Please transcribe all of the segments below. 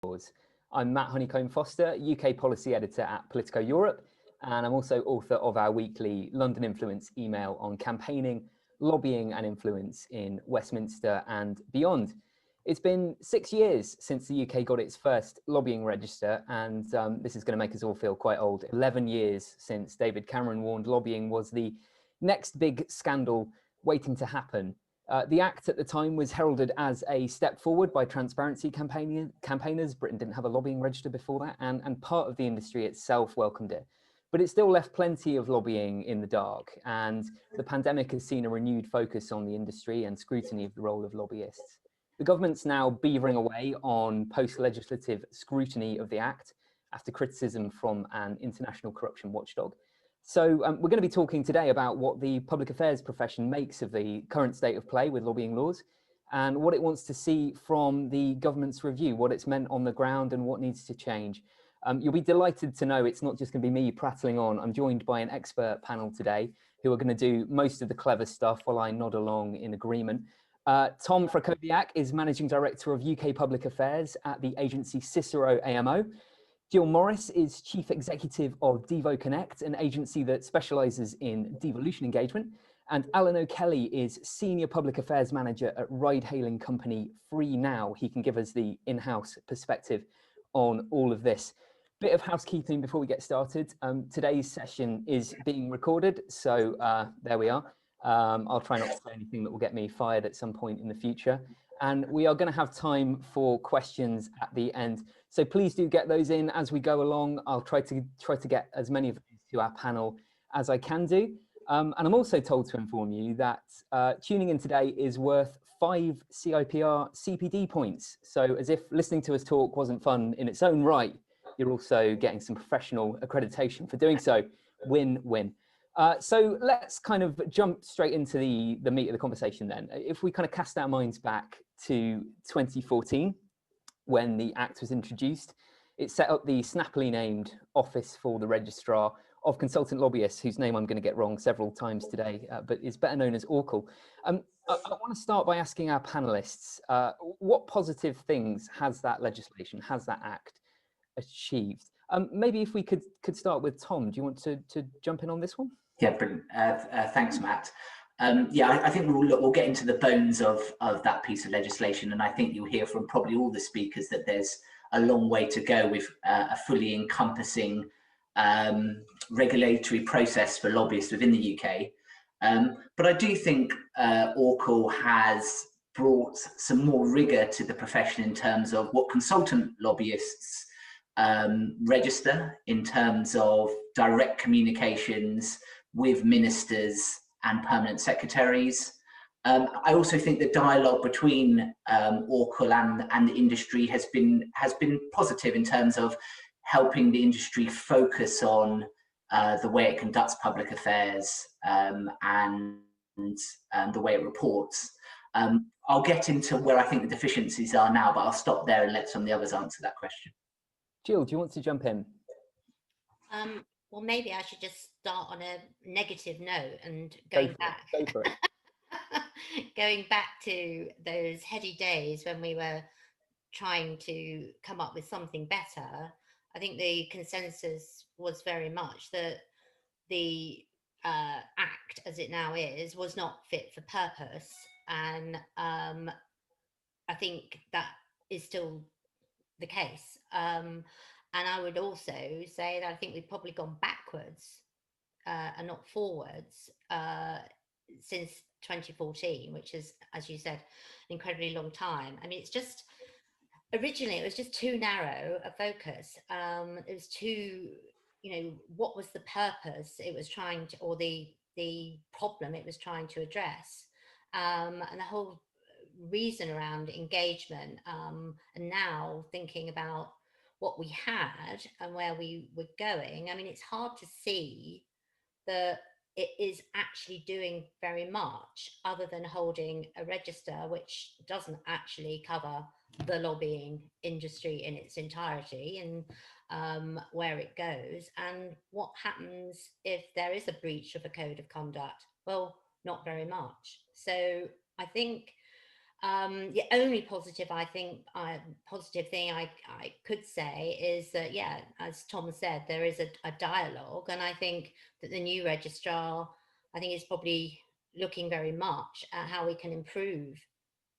I'm Matt Honeycombe-Foster, UK Policy Editor at POLITICO Europe, and I'm also author of our weekly London Influence email on campaigning, lobbying and influence in Westminster and beyond. It's been 6 years since the UK got its first lobbying register, and this is going to make us all feel quite old. 11 years since David Cameron warned lobbying was the next big scandal waiting to happen. The Act at the time was heralded as a step forward by transparency campaigners. Britain didn't have a lobbying register before that, and part of the industry itself welcomed it. But it still left plenty of lobbying in the dark, and the pandemic has seen a renewed focus on the industry and scrutiny of the role of lobbyists. The government's now beavering away on post-legislative scrutiny of the Act after criticism from an international corruption watchdog. So we're going to be talking today about what the public affairs profession makes of the current state of play with lobbying laws and what it wants to see from the government's review, what it's meant on the ground and what needs to change. You'll be delighted to know it's not just going to be me prattling on. I'm joined by an expert panel today who are going to do most of the clever stuff while I nod along in agreement. Tom Frackowiak is Managing Director of UK Public Affairs at the agency Cicero AMO. Gill Morris is Chief Executive of DevoConnect, an agency that specialises in devolution engagement. And Alan O'Kelly is Senior Public Affairs Manager at ride-hailing company Free Now. He can give us the in-house perspective on all of this. Bit of housekeeping before we get started. Today's session is being recorded, so there we are. I'll try not to say anything that will get me fired at some point in the future. And we are going to have time for questions at the end. So please do get those in as we go along. I'll try to get as many of these to our panel as I can do. And I'm also told to inform you that tuning in today is worth 5 CIPR CPD points. So as if listening to us talk wasn't fun in its own right, you're also getting some professional accreditation for doing so. Win-win. So let's kind of jump straight into the meat of the conversation then. If we kind of cast our minds back to 2014, when the Act was introduced, it set up the snappily named Office for the Registrar of Consultant Lobbyists, whose name I'm going to get wrong several times today, but is better known as ORCL. I want to start by asking our panelists, what positive things has that legislation, has that Act achieved? Maybe if we could start with Tom, do you want to jump in on this one? Yeah, brilliant. Thanks, Matt. Yeah, I think we'll get into the bones of that piece of legislation, and I think you'll hear from probably all the speakers that there's a long way to go with a fully encompassing regulatory process for lobbyists within the UK. But I do think ORCL has brought some more rigour to the profession in terms of what consultant lobbyists register in terms of direct communications with ministers and permanent secretaries. I also think the dialogue between ORCL and the industry has been positive in terms of helping the industry focus on the way it conducts public affairs and the way it reports. I'll get into where I think the deficiencies are now, but I'll stop there and let some of the others answer that question. Gill, do you want to jump in? Well, maybe I should just start on a negative note and going back. Go for it. Going back to those heady days when we were trying to come up with something better, I think the consensus was very much that the Act, as it now is, was not fit for purpose. And I think that is still the case. And I would also say that I think we've probably gone backwards and not forwards since 2014, which is, as you said, an incredibly long time. I mean, it's just, originally it was just too narrow a focus. It was too, what was the purpose it was trying to, or the problem it was trying to address? And the whole reason around engagement, and now thinking about what we had and where we were going, I mean, it's hard to see that it is actually doing very much other than holding a register, which doesn't actually cover the lobbying industry in its entirety and where it goes. And what happens if there is a breach of a code of conduct? Well, not very much. So I think The only positive, I think, positive thing I could say is that, yeah, as Tom said, there is a dialogue, and I think that the new registrar, I think, is probably looking very much at how we can improve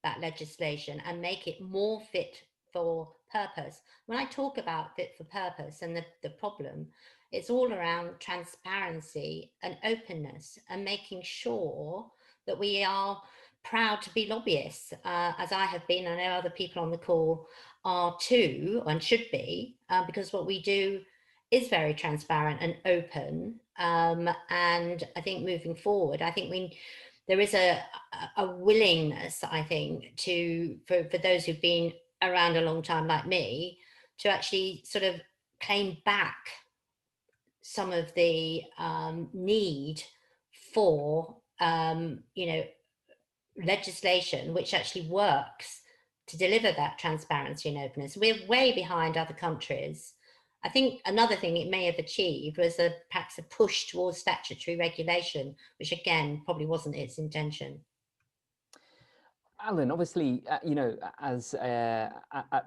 that legislation and make it more fit for purpose. When I talk about fit for purpose and the problem, it's all around transparency and openness and making sure that we are proud to be lobbyists, as I have been. I know other people on the call are too, and should be, because what we do is very transparent and open. And I think moving forward, I think there is a willingness, I think, for those who've been around a long time like me, to actually sort of claim back some of the need for, you know, legislation which actually works to deliver that transparency and openness. We're way behind other countries. I think another thing it may have achieved was perhaps a push towards statutory regulation, which again probably wasn't its intention. Alan, obviously, you know, as at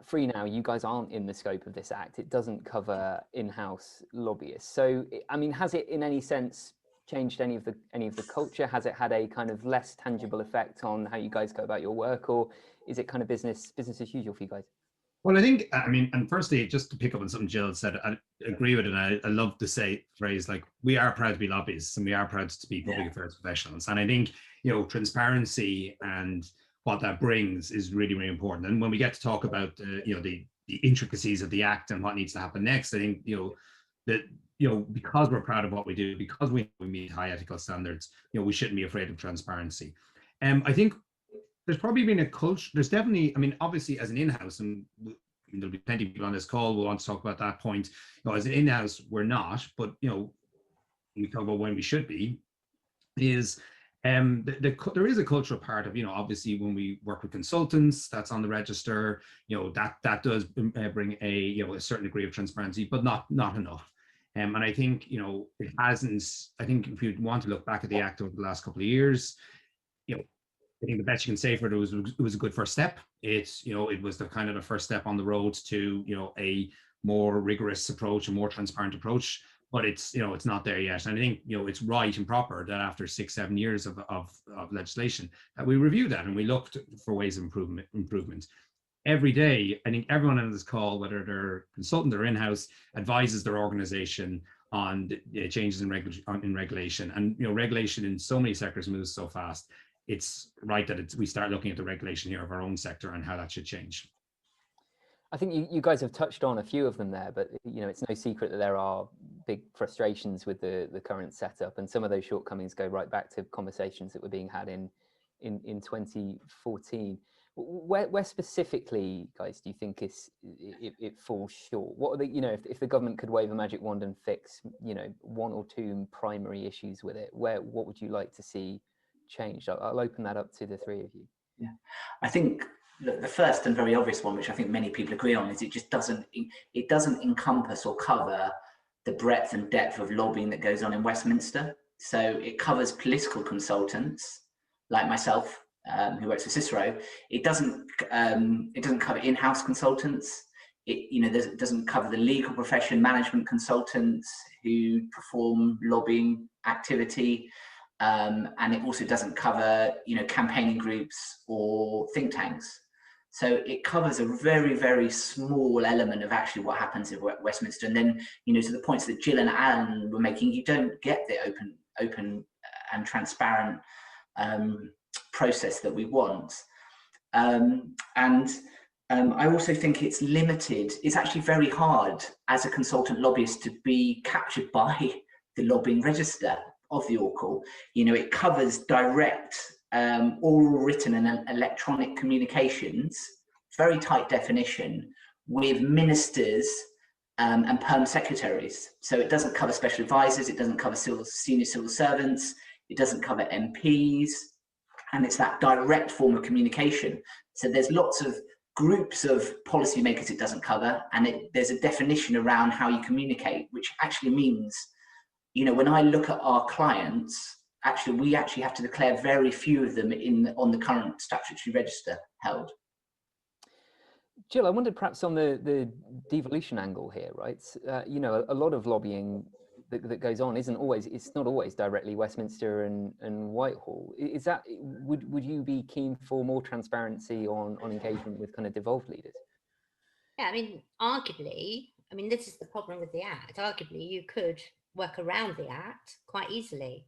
Free Now, you guys aren't in the scope of this act. It doesn't cover in-house lobbyists. So, I mean, has it in any sense changed any of the culture? Has it had a kind of less tangible effect on how you guys go about your work, or is it kind of business as usual for you guys? Well, I think, I mean, and firstly, just to pick up on something Gill said, I agree with it. And I love to say phrase like, we are proud to be lobbyists and we are proud to be public affairs professionals. And I think, you know, transparency and what that brings is really, really important. And when we get to talk about, you know, the intricacies of the act and what needs to happen next, I think, you know, that, you know, because we're proud of what we do, because we meet high ethical standards, you know, we shouldn't be afraid of transparency. I think there's probably been a culture, there's definitely, I mean, obviously as an in-house, and there'll be plenty of people on this call who want to talk about that point, you know, as an in-house, we're not, but, you know, we talk about when we should be, is there is a cultural part of, you know, obviously when we work with consultants, that's on the register, you know, that does bring a, you know, a certain degree of transparency, but not enough. And I think, you know, it hasn't, I think if you want to look back at the act over the last couple of years, you know, I think the best you can say for it was a good first step. It's, you know, it was the kind of the first step on the road to, you know, a more rigorous approach, a more transparent approach, but it's, you know, it's not there yet. And I think, you know, it's right and proper that after 6-7 years of legislation that we review that and we looked for ways of improvement. Every day, I think everyone on this call, whether they're consultant or in-house, advises their organization on the changes in regulation. And, you know, regulation in so many sectors moves so fast. It's right that we start looking at the regulation here of our own sector and how that should change. I think you guys have touched on a few of them there, but, you know, it's no secret that there are big frustrations with the current setup, and some of those shortcomings go right back to conversations that were being had in 2014. Where specifically, guys, do you think it falls short? What are the, you know, if the government could wave a magic wand and fix, you know, one or two primary issues with it, what would you like to see changed? I'll open that up to the three of you. Yeah, I think the first and very obvious one, which I think many people agree on, is it just doesn't encompass or cover the breadth and depth of lobbying that goes on in Westminster. So it covers political consultants like myself, who works for Cicero. It doesn't cover in-house consultants. It doesn't cover the legal profession, management consultants who perform lobbying activity. And it also doesn't cover, you know, campaigning groups or think tanks. So it covers a very, very small element of actually what happens in Westminster. And then, you know, to the points that Gill and Alan were making, you don't get the open and transparent process that we want. I also think it's limited. It's actually very hard as a consultant lobbyist to be captured by the lobbying register of the ORCL. You know, it covers direct oral, written and electronic communications, very tight definition, with ministers and perm secretaries. So it doesn't cover special advisors, it doesn't cover senior civil servants, it doesn't cover MPs, and it's that direct form of communication. So there's lots of groups of policymakers it doesn't cover, and there's a definition around how you communicate, which actually means, you know, when I look at our clients, actually we actually have to declare very few of them on the current statutory register held. Gill, I wondered perhaps on the devolution angle here, right? You know, a lot of lobbying that goes on it's not always directly Westminster and Whitehall. Is that, would you be keen for more transparency on engagement with kind of devolved leaders? Yeah, I mean, arguably, I mean, this is the problem with the Act. Arguably, you could work around the Act quite easily.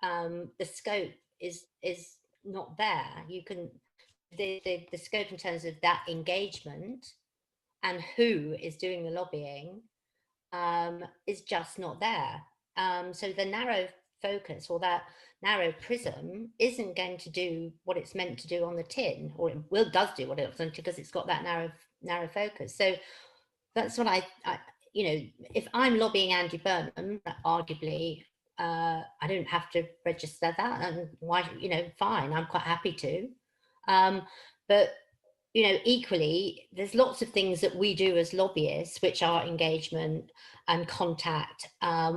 The scope is not there. You can, the scope in terms of that engagement and who is doing the lobbying is just not there. So the narrow focus, or that narrow prism, isn't going to do what it's meant to do on the tin, or it does do what it's meant to, because it's got that narrow focus. So that's what I you know, if I'm lobbying Andy Burnham, arguably I don't have to register that, and why, you know, fine, I'm quite happy to. But you know, equally, there's lots of things that we do as lobbyists, which are engagement and contact,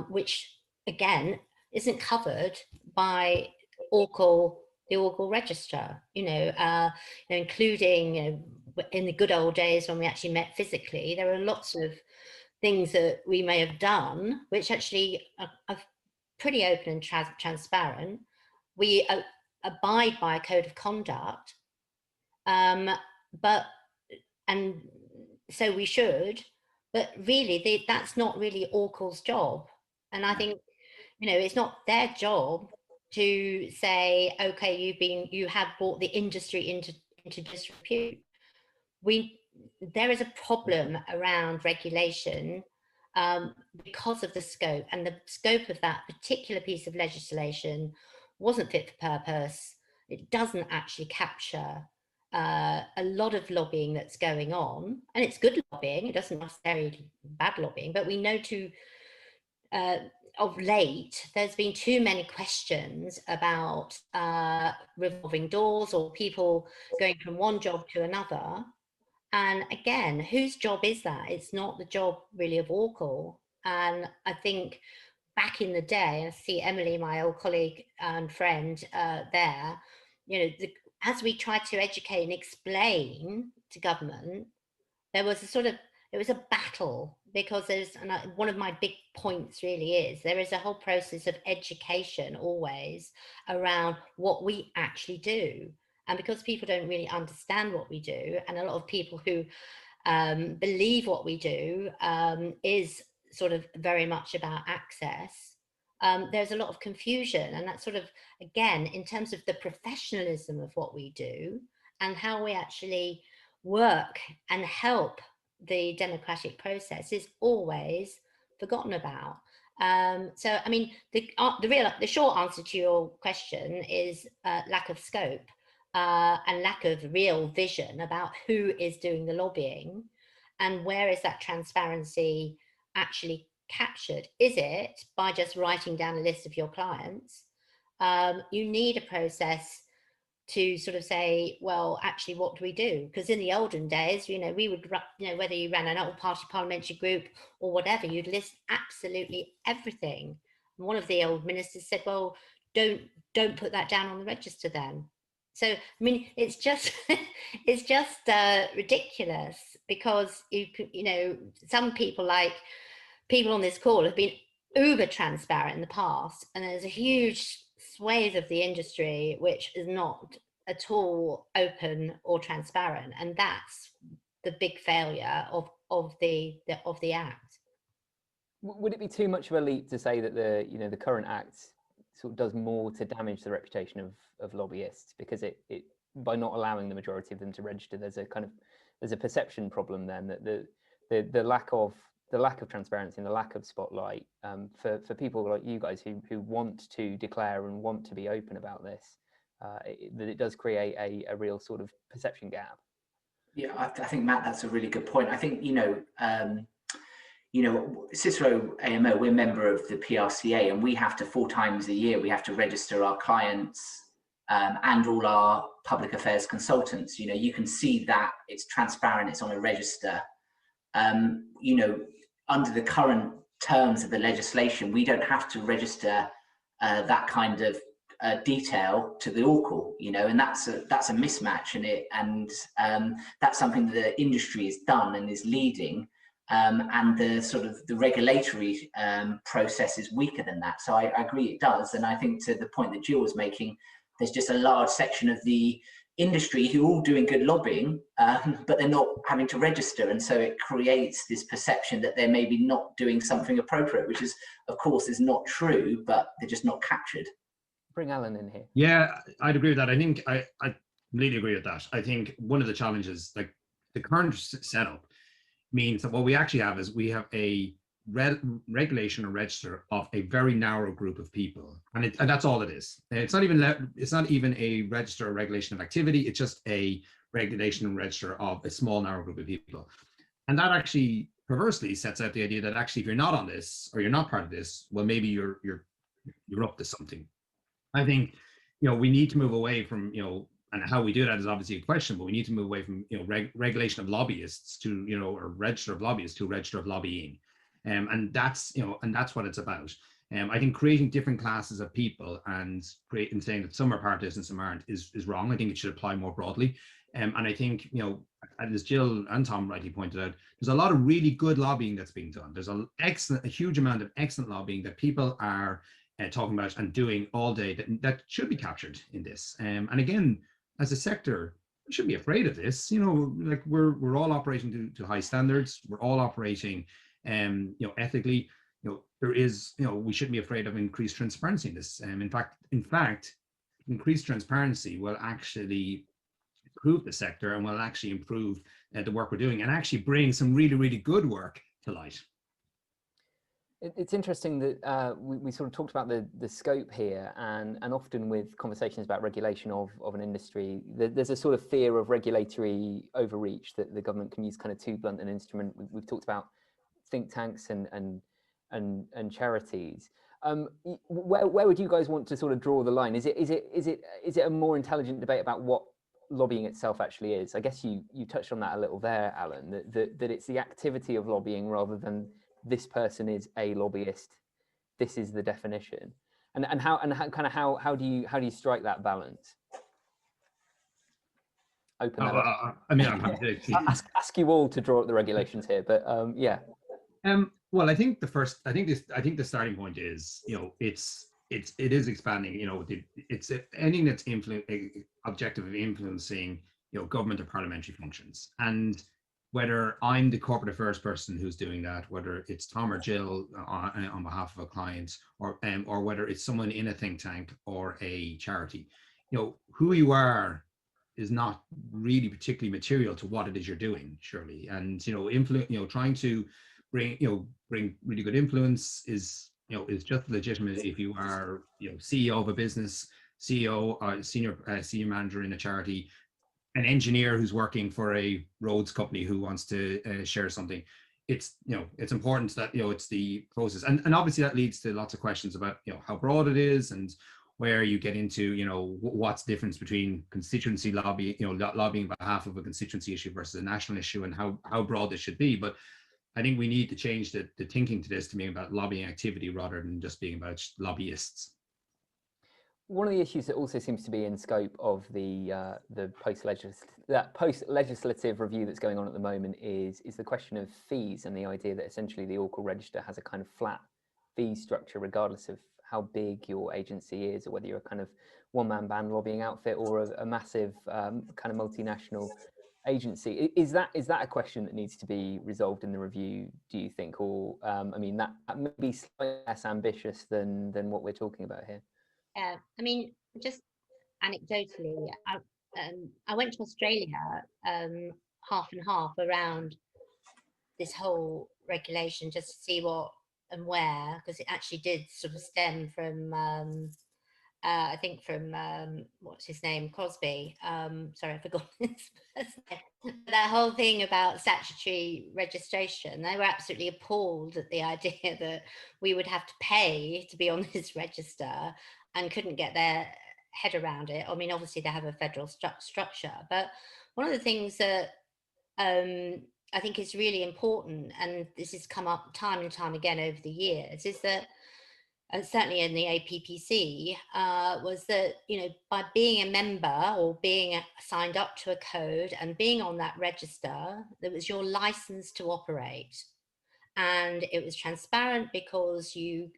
which again isn't covered by the Orcal register. You know, including, you know, in the good old days when we actually met physically, there are lots of things that we may have done which actually are pretty open and transparent. We abide by a code of conduct. But, and so we should, but really that's not really Orcal's job. And I think, you know, it's not their job to say, okay, you have brought the industry into disrepute. There is a problem around regulation because of the scope, and the scope of that particular piece of legislation wasn't fit for purpose. It doesn't actually capture a lot of lobbying that's going on, and it's good lobbying, it doesn't necessarily bad lobbying, but we know of late there's been too many questions about revolving doors, or people going from one job to another. And again, whose job is that? It's not the job really of Orcal. And I think back in the day, I see Emily, my old colleague and friend there, you know, as we tried to educate and explain to government, there was it was a battle, because and one of my big points really is there is a whole process of education always around what we actually do. And because people don't really understand what we do, and a lot of people who believe what we do is sort of very much about access, there's a lot of confusion. And that's sort of, again, in terms of the professionalism of what we do and how we actually work and help the democratic process, is always forgotten about. So, I mean, the short answer to your question is lack of scope and lack of real vision about who is doing the lobbying, and where is that transparency actually captured. Is it by just writing down a list of your clients? You need a process to sort of say, well, actually, what do we do? Because in the olden days, you know, we would, you know, whether you ran an old party parliamentary group or whatever, you'd list absolutely everything. And one of the old ministers said, well, don't put that down on the register then. So, I mean, it's just it's just ridiculous, because you know, some people, like people on this call, have been uber transparent in the past, and there's a huge swathe of the industry which is not at all open or transparent, and that's the big failure of the Act. Would it be too much of a leap to say that the current Act sort of does more to damage the reputation of lobbyists, because it by not allowing the majority of them to register, there's a perception problem then, that the lack of transparency and the lack of spotlight for people like you guys who want to declare and want to be open about this, that it does create a real sort of perception gap. Yeah, I think, Matt, that's a really good point. I think, Cicero AMO, we're a member of the PRCA, and we have to 4 times a year, we have to register our clients and all our public affairs consultants. You know, you can see that it's transparent, it's on a register. Under the current terms of the legislation, we don't have to register that kind of detail to the Oracle, you know, and that's a mismatch in it, and that's something that the industry has done and is leading, and the sort of the regulatory process is weaker than that. So I agree it does, and I think to the point that Gill was making, there's just a large section of the industry who are all doing good lobbying, but they're not having to register, and so it creates this perception that they're maybe not doing something appropriate, which is, of course, is not true, but they're just not captured. Bring Alan in here. Yeah, I'd agree with that. I think I completely agree with that. I think one of the challenges, like the current setup, means that what we actually have is we have a regulation or register of a very narrow group of people, and that's all it is. It's not even a register or regulation of activity. It's just a regulation and register of a small narrow group of people, and that actually perversely sets out the idea that actually if you're not on this or you're not part of this, well, maybe you're up to something. I think, you know, we need to move away from, you know, and how we do that is obviously a question, but we need to move away from, you know, regulation of lobbyists to, you know, or register of lobbyists to register of lobbying. And that's, you know, and that's what it's about. I think creating different classes of people and saying that some are part of this and some aren't is wrong. I think it should apply more broadly. And I think, you know, as Gill and Tom rightly pointed out, there's a lot of really good lobbying that's being done. There's a huge amount of excellent lobbying that people are talking about and doing all day that should be captured in this. And again, as a sector, we shouldn't be afraid of this. You know, like we're all operating to high standards. We're all operating, you know, ethically. You know, there is, you know, we shouldn't be afraid of increased transparency in this. In fact, increased transparency will actually improve the sector and will actually improve the work we're doing and actually bring some really, really good work to light. It's interesting that we sort of talked about the scope here, and often with conversations about regulation of an industry, there's a sort of fear of regulatory overreach that the government can use kind of too blunt an instrument. We've talked about think tanks and charities. Where would you guys want to sort of draw the line? Is it a more intelligent debate about what lobbying itself actually is? I guess you touched on that a little there, Alan, that it's the activity of lobbying rather than this person is a lobbyist, this is the definition, and how do you strike that balance? Open that up. I mean, I'm happy to ask you all to draw up the regulations here, but yeah. Well, I think the starting point is, you know, it is expanding. You know, it's anything that's objective of influencing, you know, government or parliamentary functions, and whether I'm the corporate affairs person who's doing that, whether it's Tom or Gill on behalf of a client, or whether it's someone in a think tank or a charity, you know, who you are is not really particularly material to what it is you're doing, surely. And, you know, trying to bring really good influence is just legitimate if you are, you know, CEO of a business, CEO, senior manager in a charity, an engineer who's working for a roads company who wants to share something. It's, you know, it's important that, you know, it's the process, and obviously that leads to lots of questions about, you know, how broad it is and where you get into, you know, what's the difference between constituency lobby, you know, lobbying on behalf of a constituency issue versus a national issue, and how broad this should be. But I think we need to change the thinking to this to being about lobbying activity rather than just being about lobbyists. One of the issues that also seems to be in scope of the post-legislative review that's going on at the moment is the question of fees, and the idea that essentially the Oracle register has a kind of flat fee structure regardless of how big your agency is, or whether you're a kind of one-man band lobbying outfit or a massive kind of multinational agency. Is that a question that needs to be resolved in the review, do you think? Or I mean, that may be slightly less ambitious than what we're talking about here. I mean, just anecdotally, I went to Australia half and half around this whole regulation just to see what and where, because it actually did sort of stem from I think from what's his name, Crosby. Sorry, I forgot his first name. That whole thing about statutory registration, they were absolutely appalled at the idea that we would have to pay to be on this register, and couldn't get their head around it. I mean, obviously they have a federal structure, but one of the things that I think is really important, and this has come up time and time again over the years, is that certainly in the APPC, was that, you know, by being a member or being signed up to a code and being on that register, that was your license to operate. And it was transparent because you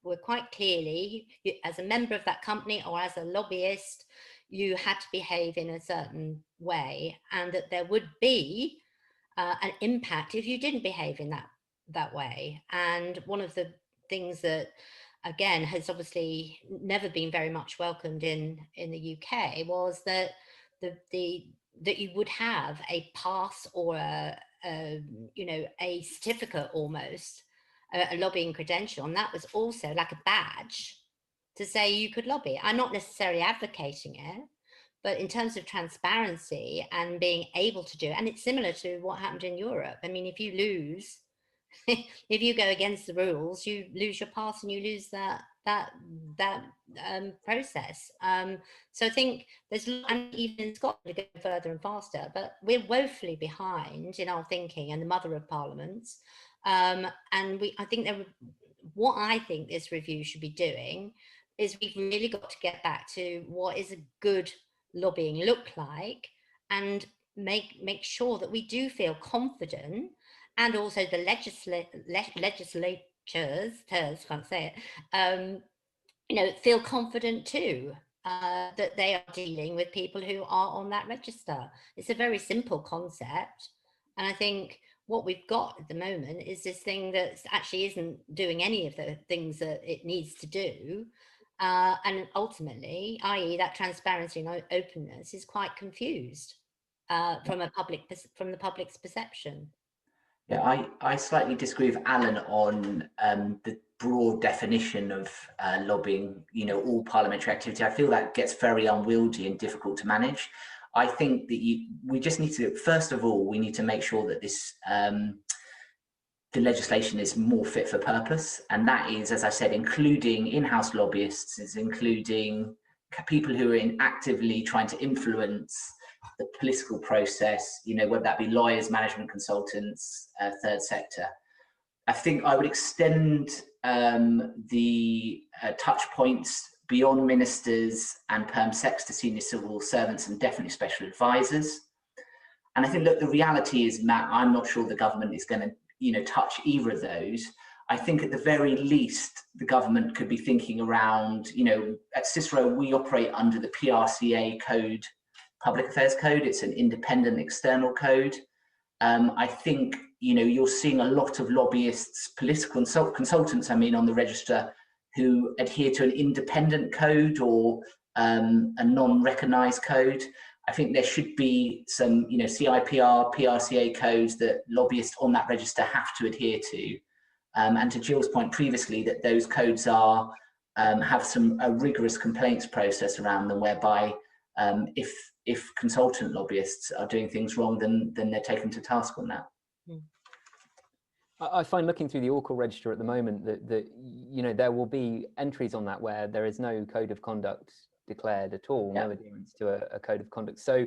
were quite clearly, as a member of that company or as a lobbyist, you had to behave in a certain way, and that there would be an impact if you didn't behave in that way. And one of the things that, again, has obviously never been very much welcomed in the UK was that that you would have a pass or you know, a certificate, almost a lobbying credential, and that was also like a badge to say you could lobby. I'm not necessarily advocating it, but in terms of transparency and being able to do it, and it's similar to what happened in Europe. I mean, if you lose, if you go against the rules, you lose your pass and you lose that process. So I think there's, and even in Scotland, to go further and faster, but we're woefully behind in our thinking and the mother of parliaments. And I think what I think this review should be doing is we've really got to get back to what is a good lobbying look like, and make sure that we do feel confident, and also the legislatures, can't say it, you know, feel confident too, that they are dealing with people who are on that register. It's a very simple concept, and I think what we've got at the moment is this thing that actually isn't doing any of the things that it needs to do. And ultimately, i.e. that transparency and openness is quite confused from the public's perception. Yeah, I slightly disagree with Alan on the broad definition of lobbying, you know, all parliamentary activity. I feel that gets very unwieldy and difficult to manage. I think that we just need to, first of all, we need to make sure that this the legislation is more fit for purpose, and that is, as I said, including in-house lobbyists, is including people who are actively trying to influence the political process, you know, whether that be lawyers, management consultants, third sector. I think I would extend the touch points beyond ministers and perm secs to senior civil servants and definitely special advisors. And I think, look, the reality is, Matt, I'm not sure the government is going to, you know, touch either of those. I think at the very least, the government could be thinking around, you know, at Cicero, we operate under the PRCA code, Public Affairs Code. It's an independent external code. I think, you know, you're seeing a lot of lobbyists, political consultants, I mean, on the register who adhere to an independent code or a non-recognized code. I think there should be some, you know, CIPR, PRCA codes that lobbyists on that register have to adhere to. And to Gill's point previously, that those codes are have a rigorous complaints process around them, whereby if consultant lobbyists are doing things wrong, then they're taken to task on that. I find, looking through the Oracle register at the moment, that you know, there will be entries on that where there is no code of conduct declared at all, no adherence to a code of conduct. So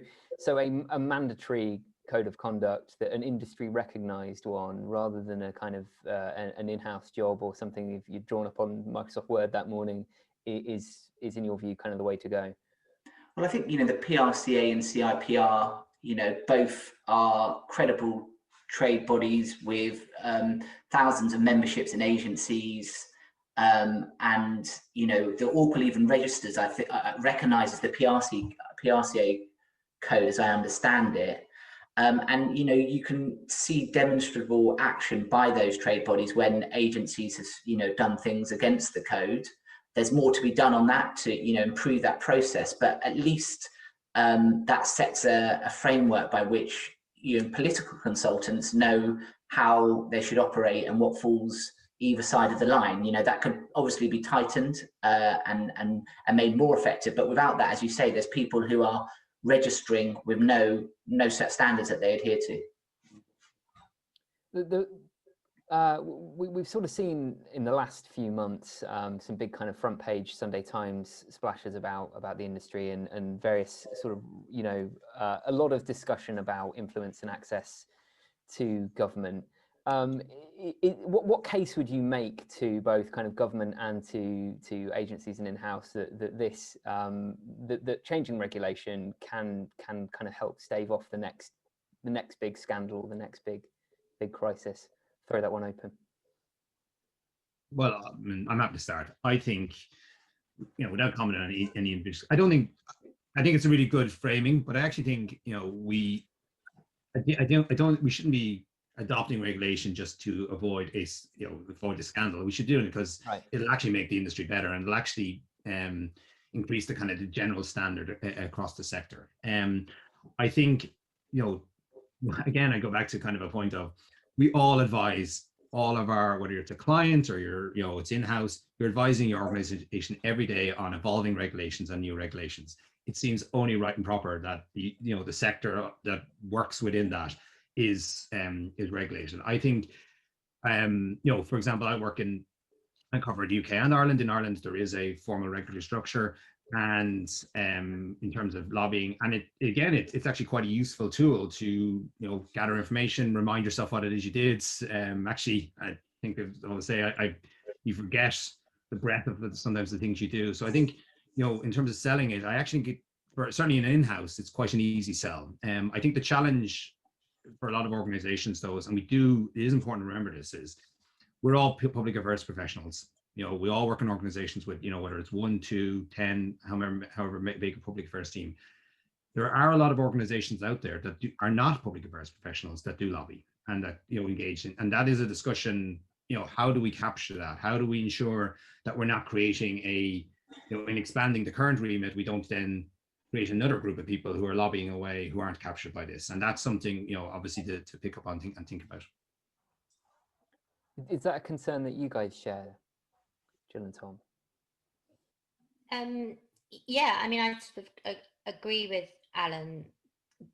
a mandatory code of conduct, that an industry recognized one, rather than a kind of an in-house job or something if you've drawn up on Microsoft Word that morning, is in your view kind of the way to go? Well, I think, you know, the PRCA and CIPR, you know, both are credible trade bodies with thousands of memberships and agencies. And, you know, the Oracle even registers, I think, recognizes the PRCA code, as I understand it. And, you know, you can see demonstrable action by those trade bodies when agencies have, you know, done things against the code. There's more to be done on that to, you know, improve that process, but at least that sets a framework by which, you know, political consultants know how they should operate and what falls either side of the line. You know, that could obviously be tightened and made more effective, but without that, as you say, there's people who are registering with no set standards that they adhere to. We've sort of seen in the last few months some big kind of front page Sunday Times splashes about the industry and various sort of, you know, a lot of discussion about influence and access to government. what case would you make to both kind of government and to agencies and in-house that changing regulation can kind of help stave off the next big scandal, the next big crisis? Throw that one open. Well, I mean, I'm happy to start. I think, without commenting on any individual, I think it's a really good framing, but I actually think, we shouldn't be adopting regulation just to avoid a scandal. We should do it because it'll actually make the industry better, and it'll actually increase the kind of the general standard across the sector. I think, again, I go back to kind of a point of, we all advise all of our, whether it's a client or it's in-house, you're advising your organization every day on evolving regulations and new regulations. It seems only right and proper that the sector that works within that is regulated. I think, for example, I cover the UK and Ireland. In Ireland, there is a formal regulatory structure, and in terms of lobbying, and it's actually quite a useful tool to gather information, remind yourself what it is you did. Actually, I think I would say you forget the breadth of sometimes the things you do. So I think in terms of selling it, I actually think certainly in in-house, it's quite an easy sell. I think the challenge for a lot of organizations, though, is, and it is important to remember this, is we're all public affairs professionals. We all work in organizations with, whether it's 1, 2, 10, however big a public affairs team. There are a lot of organizations out there that are not public affairs professionals that do lobby and that, engage in, and that is a discussion, how do we capture that? How do we ensure that we're not creating in expanding the current remit, we don't then create another group of people who are lobbying away who aren't captured by this? And that's something, obviously to pick up on and think about. Is that a concern that you guys share, Gill and Tom? Yeah, I mean, I sort of agree with Alan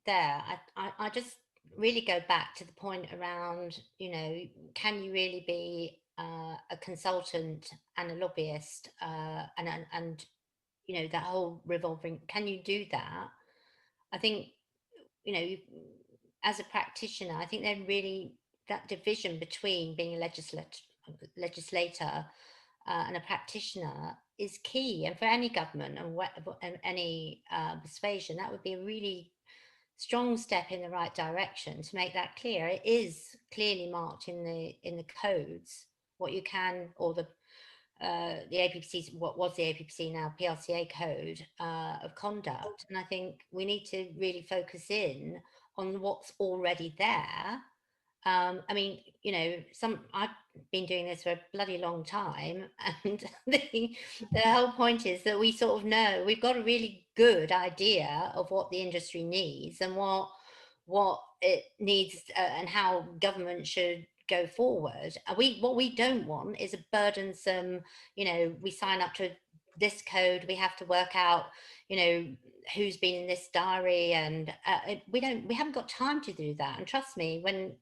there. I just really go back to the point around, can you really be a consultant and a lobbyist and that whole revolving, can you do that? I think, as a practitioner, I think they're really, that division between being a legislator and a practitioner is key. And for any government and any persuasion, that would be a really strong step in the right direction to make that clear. It is clearly marked in the codes what you can, or the APPC's, what was the APPC now, PRCA code of conduct. And I think we need to really focus in on what's already there. I mean, I've been doing this for a bloody long time, and the whole point is that we sort of know, we've got a really good idea of what the industry needs and what it needs and how government should go forward. What we don't want is a burdensome, we sign up to this code, we have to work out, who's been in this diary, and we haven't got time to do that. And trust me, when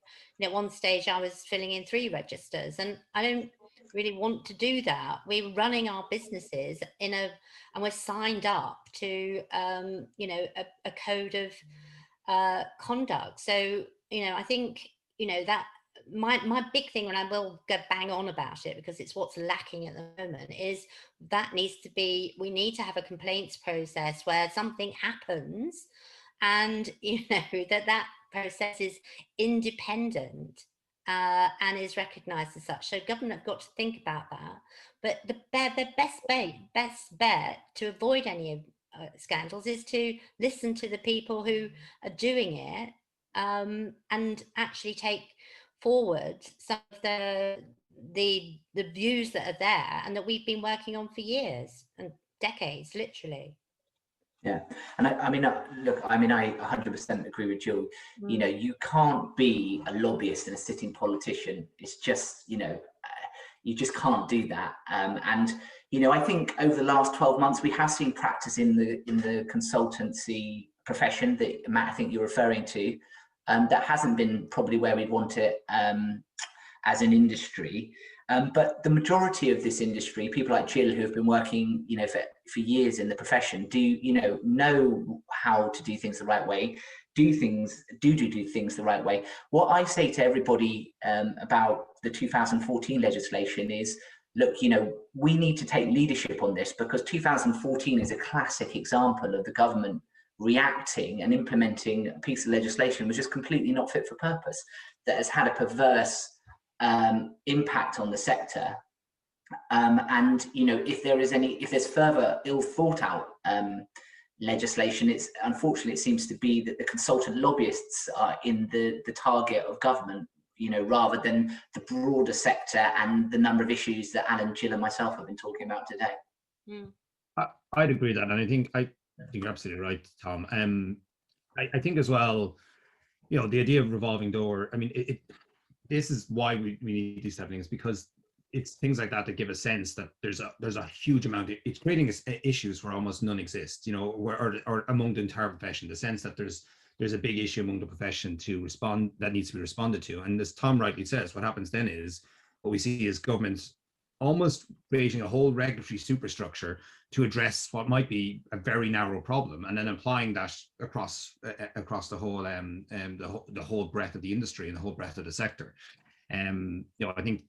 at one stage I was filling in 3 registers, and I don't really want to do that. We're running our businesses and we're signed up to a code of conduct. So I think that my big thing, and I will go bang on about it because it's what's lacking at the moment, is that needs to be, we need to have a complaints process where something happens and that process is independent and is recognized as such. So government have got to think about that. But the best bet to avoid any scandals is to listen to the people who are doing it and actually take forward some of the views that are there and that we've been working on for years and decades, literally. Yeah, and I mean, look, I 100% agree with Gill. You can't be a lobbyist and a sitting politician. It's just, you just can't do that. And I think over the last 12 months, we have seen practice in the consultancy profession that, Matt, I think you're referring to. That hasn't been probably where we'd want it as an industry. But the majority of this industry, people like Gill, who have been working, for years in the profession, do know how to do things the right way, do things the right way. What I say to everybody about the 2014 legislation is, look, you know, we need to take leadership on this, because 2014 is a classic example of the government reacting and implementing a piece of legislation which is completely not fit for purpose, that has had a perverse impact on the sector. And you know, if there's further ill thought out legislation, it's unfortunately, it seems to be that the consultant lobbyists are in the target of government, you know, rather than the broader sector and the number of issues that Alan, Gill and myself have been talking about today. Mm. I'd agree with that, and I think you're absolutely right, Tom. I think as well, you know, the idea of revolving door, I mean, this is why we need these type of things, because it's things like that give a sense that there's a huge amount of, it's creating issues where almost none exist, you know, or among the entire profession, the sense that there's a big issue among the profession that needs to be responded to. And as Tom rightly says, what happens then is, what we see is governments almost creating a whole regulatory superstructure to address what might be a very narrow problem, and then applying that across the whole breadth of the industry and the whole breadth of the sector. You know, I think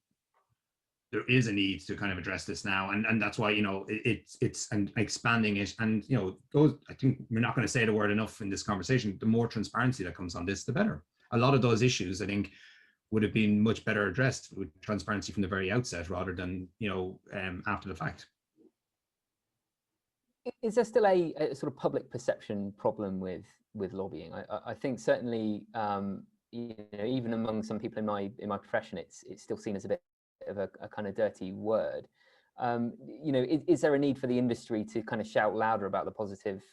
there is a need to kind of address this now, and that's why, you know, it's and expanding it, and you know, I think we're not going to say the word enough in this conversation. The more transparency that comes on this, the better. A lot of those issues, I think, would have been much better addressed with transparency from the very outset, rather than, you know, after the fact. Is there still a sort of public perception problem with lobbying? I think certainly, you know, even among some people in my profession, it's still seen as a bit of a kind of dirty word. You know, is there a need for the industry to kind of shout louder about the positive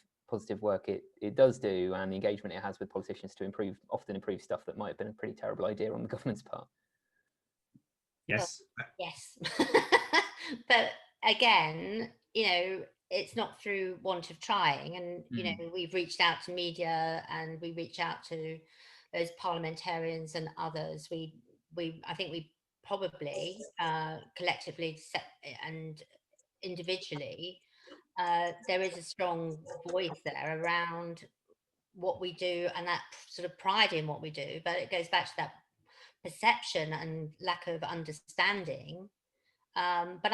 work it does do, and the engagement it has with politicians to often improve stuff that might have been a pretty terrible idea on the government's part? Yes. Yes. But again, you know, it's not through want of trying. And, you know, we've reached out to media, and we reach out to those parliamentarians and others. I think we probably collectively and individually, there is a strong voice there around what we do, and that sort of pride in what we do. But it goes back to that perception and lack of understanding. But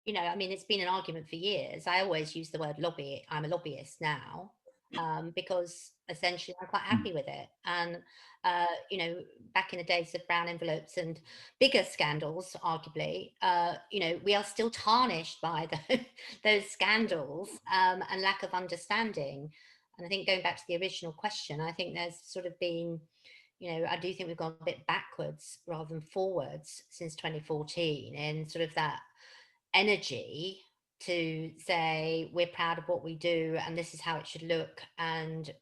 you know, I mean, it's been an argument for years. I always use the word lobby. I'm a lobbyist now, because essentially I'm quite happy with it. And, you know, back in the days of brown envelopes and bigger scandals, arguably, you know, we are still tarnished by those scandals and lack of understanding. And I think going back to the original question, I think there's sort of been, you know, I do think we've gone a bit backwards rather than forwards since 2014, in sort of that energy to say we're proud of what we do and this is how it should look, and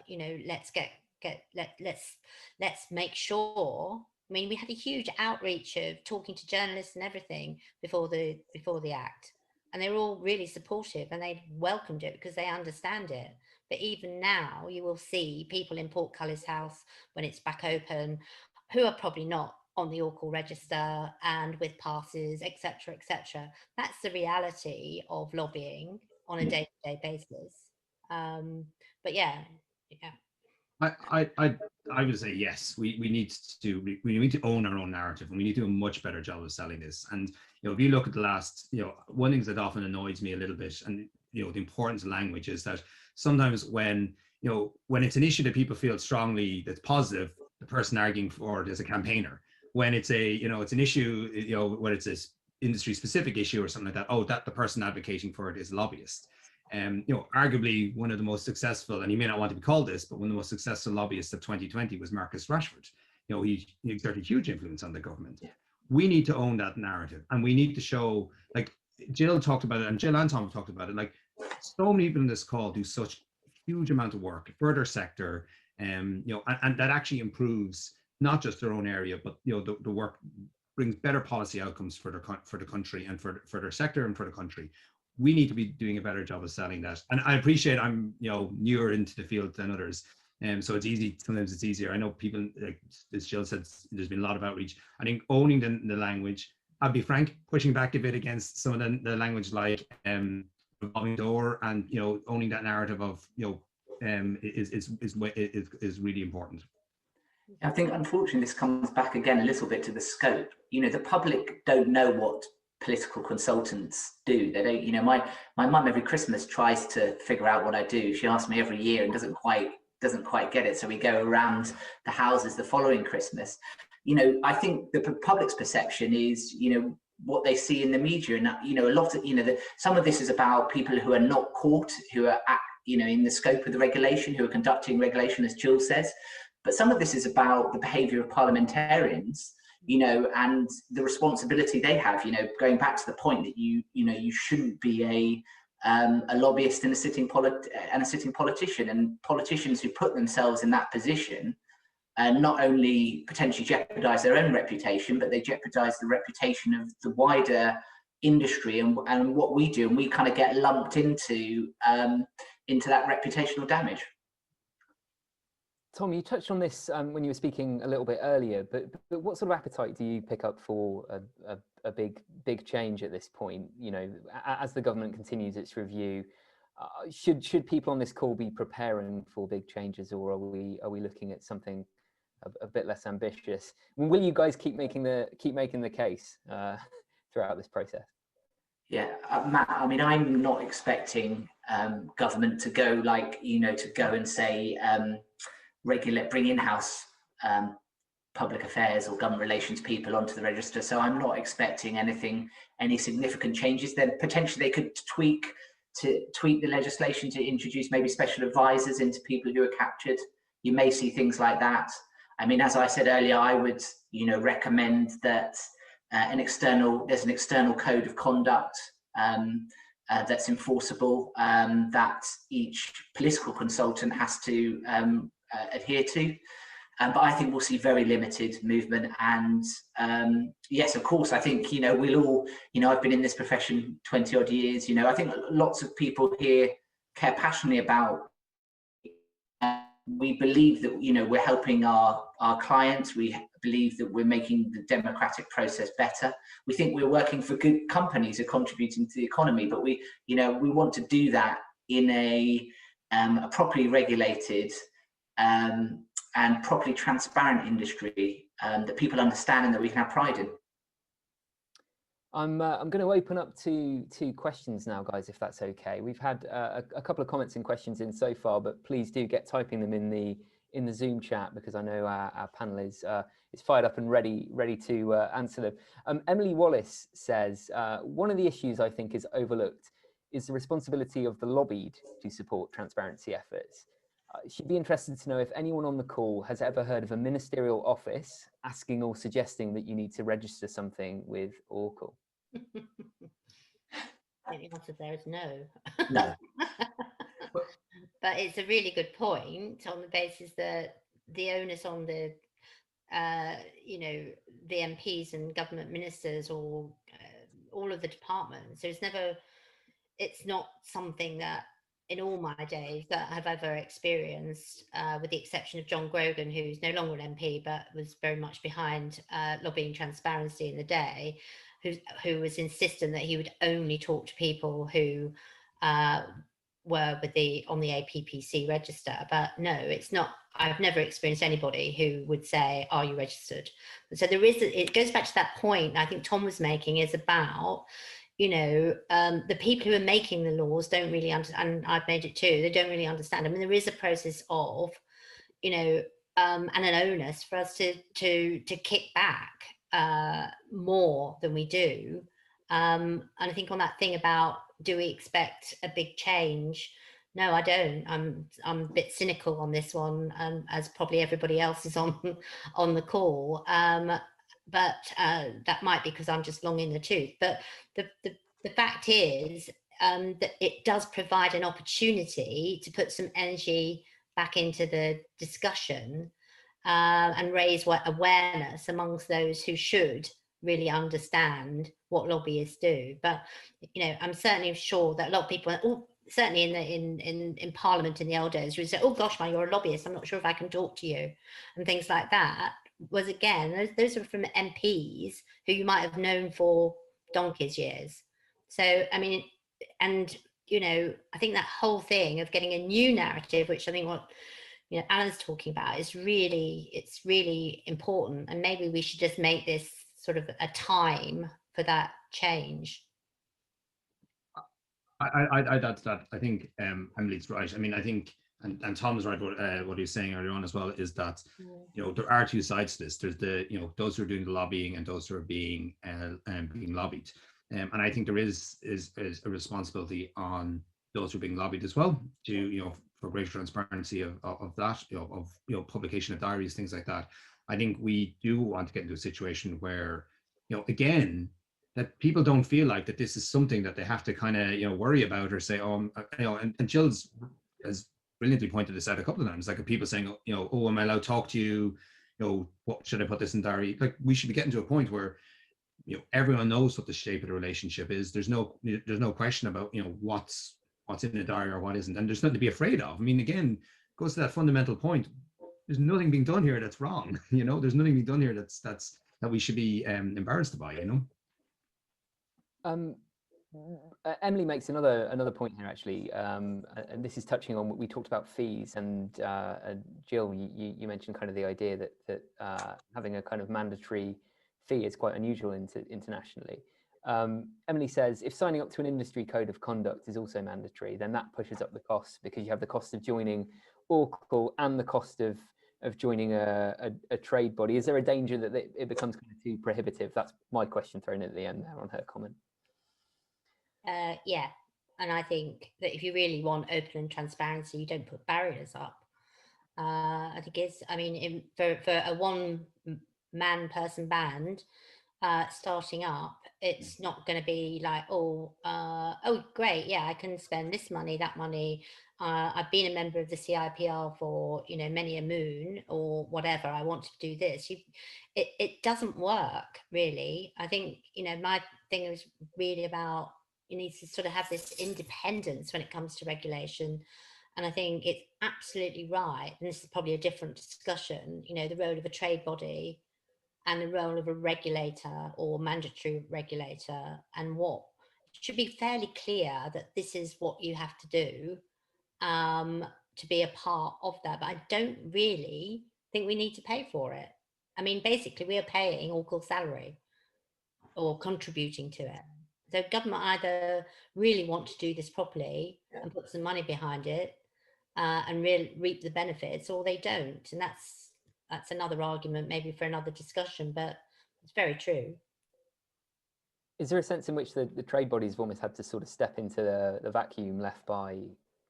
you know, let's make sure. I mean, we had a huge outreach of talking to journalists and everything before the act, and they were all really supportive and they welcomed it because they understand it. But even now, you will see people in Portcullis House when it's back open who are probably not on the Orcal register and with passes, etc., etc. That's the reality of lobbying on a day-to-day basis. But yeah. I would say yes. We need to own our own narrative, and we need to do a much better job of selling this. And you know, if you look at the last, you know, one thing that often annoys me a little bit, and you know, the importance of language, is that sometimes when it's an issue that people feel strongly that's positive, the person arguing for it is a campaigner. When it's it's an issue, you know, when it's this industry specific issue or something like that, oh, that the person advocating for it is a lobbyist. You know, arguably one of the most successful, and he may not want to be called this, but one of the most successful lobbyists of 2020 was Marcus Rashford. You know, he exerted huge influence on the government. We need to own that narrative, and we need to show, like Gill talked about it, and Gill and Tom talked about it, like so many people in this call do such huge amount of work for their sector, you know, and that actually improves not just their own area, but you know, the work brings better policy outcomes for the country and for their sector and for the country. We need to be doing a better job of selling that. And I appreciate I'm, you know, newer into the field than others, so it's easy. Sometimes it's easier. I know people, like as Gill said, there's been a lot of outreach. I think owning the language. I'll be frank, pushing back a bit against some of the language, like revolving door, and owning that narrative of is really important. I think unfortunately this comes back again a little bit to the scope. The public don't know what political consultants do. They don't. My mum every Christmas tries to figure out what I do. She asks me every year and doesn't quite get it. So we go around the houses the following Christmas. I think the public's perception is what they see in the media, and a lot of some of this is about people who are not caught, who are in the scope of the regulation, who are conducting regulation, as Gill says. But some of this is about the behaviour of parliamentarians, and the responsibility they have. Going back to the point that you shouldn't be a lobbyist and a sitting politician, and politicians who put themselves in that position not only potentially jeopardise their own reputation, but they jeopardise the reputation of the wider industry and what we do, and we kind of get lumped into that reputational damage. Tom, you touched on this when you were speaking a little bit earlier, but what sort of appetite do you pick up for a big change at this point? As the government continues its review, should people on this call be preparing for big changes, or are we looking at something a bit less ambitious? Will you guys keep making the case throughout this process? Yeah, Matt, I mean, I'm not expecting government to go and say bring in-house public affairs or government relations people onto the register. So I'm not expecting any significant changes. Then potentially they could tweak the legislation to introduce maybe special advisors into people who are captured. You may see things like that. I mean, as I said earlier, I would recommend that there's an external code of conduct that's enforceable, that each political consultant has to adhere to. But I think we'll see very limited movement. And yes, of course, I think, we'll all, I've been in this profession 20 odd years, I think lots of people here care passionately about. We believe that, we're helping our clients. We believe that we're making the democratic process better. We think we're working for good companies who are contributing to the economy, but we want to do that in a properly regulated and properly transparent industry that people understand and that we can have pride in. I'm going to open up to questions now, guys, if that's okay. We've had a couple of comments and questions in so far, but please do get typing them in the Zoom chat, because I know our panel is fired up and ready to answer them. Emily Wallace says, one of the issues I think is overlooked is the responsibility of the lobbied to support transparency efforts. She'd be interested to know if anyone on the call has ever heard of a ministerial office asking or suggesting that you need to register something with Oracle. I think the answer there is no. No. But it's a really good point on the basis that the onus on the the MPs and government ministers or all of the departments. So it's not something that in all my days that I've ever experienced, with the exception of John Grogan, who's no longer an MP, but was very much behind lobbying transparency in the day, who was insistent that he would only talk to people who were on the APPC register. But no, it's not. I've never experienced anybody who would say, "Are you registered?" So it goes back to that point I think Tom was making, is about the people who are making the laws don't really understand, and I've made it too, they don't really understand. I mean, there is a process of, and an onus for us to kick back more than we do. And I think on that thing about, do we expect a big change? No, I don't. I'm a bit cynical on this one, as probably everybody else is on the call. But that might be because I'm just long in the tooth. But the fact is that it does provide an opportunity to put some energy back into the discussion and raise awareness amongst those who should really understand what lobbyists do. But I'm certainly sure that a lot of people, certainly in Parliament in the old days, would say, "Oh gosh, you're a lobbyist, I'm not sure if I can talk to you," and things like that. Was again, those are from MPs who you might have known for donkey's years. So I mean, and you know, I think that whole thing of getting a new narrative, which I think what, you know, Alan's talking about, is really, it's really important. And maybe we should just make this sort of a time for that change. I'd add to that. I think Emily's right. I mean, I think, and Tom's right, what he was saying earlier on as well, is that, you know, there are two sides to this. There's the, you know, those who are doing the lobbying and those who are being lobbied. And I think there is a responsibility on those who are being lobbied as well to, you know, for greater transparency of that, you know, publication of diaries, things like that. I think we do want to get into a situation where, you know, again, that people don't feel like that this is something that they have to kind of, you know, worry about or say, oh, you know, and Jill's has brilliantly pointed this out a couple of times, like people saying, you know, oh, am I allowed to talk to you? You know, what should I put this in diary? Like, we should be getting to a point where, you know, everyone knows what the shape of the relationship is. There's no question about, you know, what's in a diary or what isn't, and there's nothing to be afraid of. I mean, again, it goes to that fundamental point. There's nothing being done here that's wrong. You know, there's nothing being done here that we should be embarrassed by. You know. Emily makes another point here, actually, and this is touching on what we talked about fees, and Gill, you mentioned kind of the idea that having a kind of mandatory fee is quite unusual internationally. Emily says, if signing up to an industry code of conduct is also mandatory, then that pushes up the costs, because you have the cost of joining ORCL and the cost of joining a trade body. Is there a danger that it becomes kind of too prohibitive? That's my question thrown at the end there on her comment. Yeah, and I think that if you really want open and transparency, you don't put barriers up. I think I mean, for a one-man person band starting up, it's not going to be like, oh, great, yeah, I can spend this money, that money. I've been a member of the CIPR for, you know, many a moon or whatever. I want to do this. It doesn't work, really. I think, you know, my thing is really about, you need to sort of have this independence when it comes to regulation. And I think it's absolutely right. And this is probably a different discussion, you know, the role of a trade body and the role of a regulator or mandatory regulator, and what should be fairly clear that this is what you have to do to be a part of that. But I don't really think we need to pay for it. I mean, basically, we are paying all-call salary or contributing to it. So government either really want to do this properly and put some money behind it and really reap the benefits, or they don't. And that's another argument, maybe for another discussion, but it's very true. Is there a sense in which the trade bodies have almost had to sort of step into the vacuum left by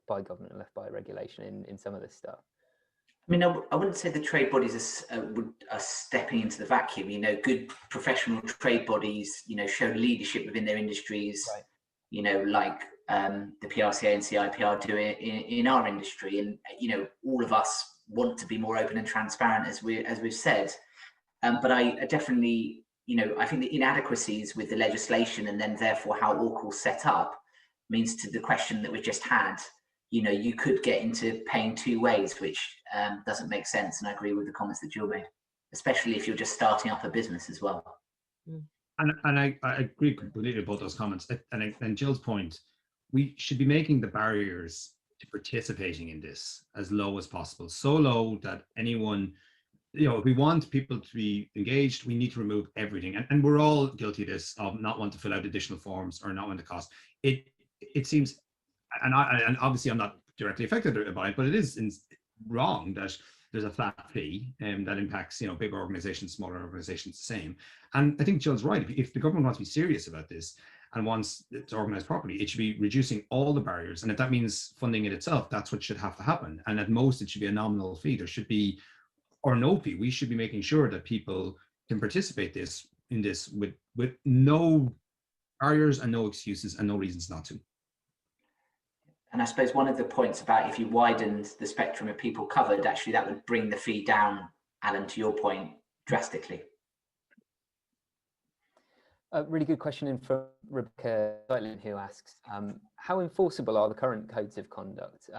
government and left by regulation in some of this stuff? I mean, I wouldn't say the trade bodies are stepping into the vacuum. You know, good professional trade bodies, you know, show leadership within their industries, right. You know, like the PRCA and CIPR do in our industry. And, you know, all of us want to be more open and transparent, as we've said. But I definitely, you know, I think the inadequacies with the legislation and then therefore how ORCL's set up means, to the question that we just had, you know, you could get into paying two ways, which doesn't make sense. And I agree with the comments that Jill made, especially if you're just starting up a business as well. And I agree completely with both those comments. And Jill's point, we should be making the barriers to participating in this as low as possible, so low that anyone, you know, if we want people to be engaged, we need to remove everything. And we're all guilty of this, of not wanting to fill out additional forms or not want to cost. It seems, and obviously I'm not directly affected by it, but it is wrong that there's a flat fee that impacts, you know, big organizations, smaller organizations the same. And I think Jill's right. If the government wants to be serious about this and wants it to organize properly, it should be reducing all the barriers. And if that means funding it itself, that's what should have to happen. And at most, it should be a nominal fee. There should be, or no fee. We should be making sure that people can participate in this with no barriers and no excuses and no reasons not to. And I suppose one of the points about if you widened the spectrum of people covered, actually that would bring the fee down, Alan, to your point, drastically. A really good question in from Rebecca, who asks, how enforceable are the current codes of conduct?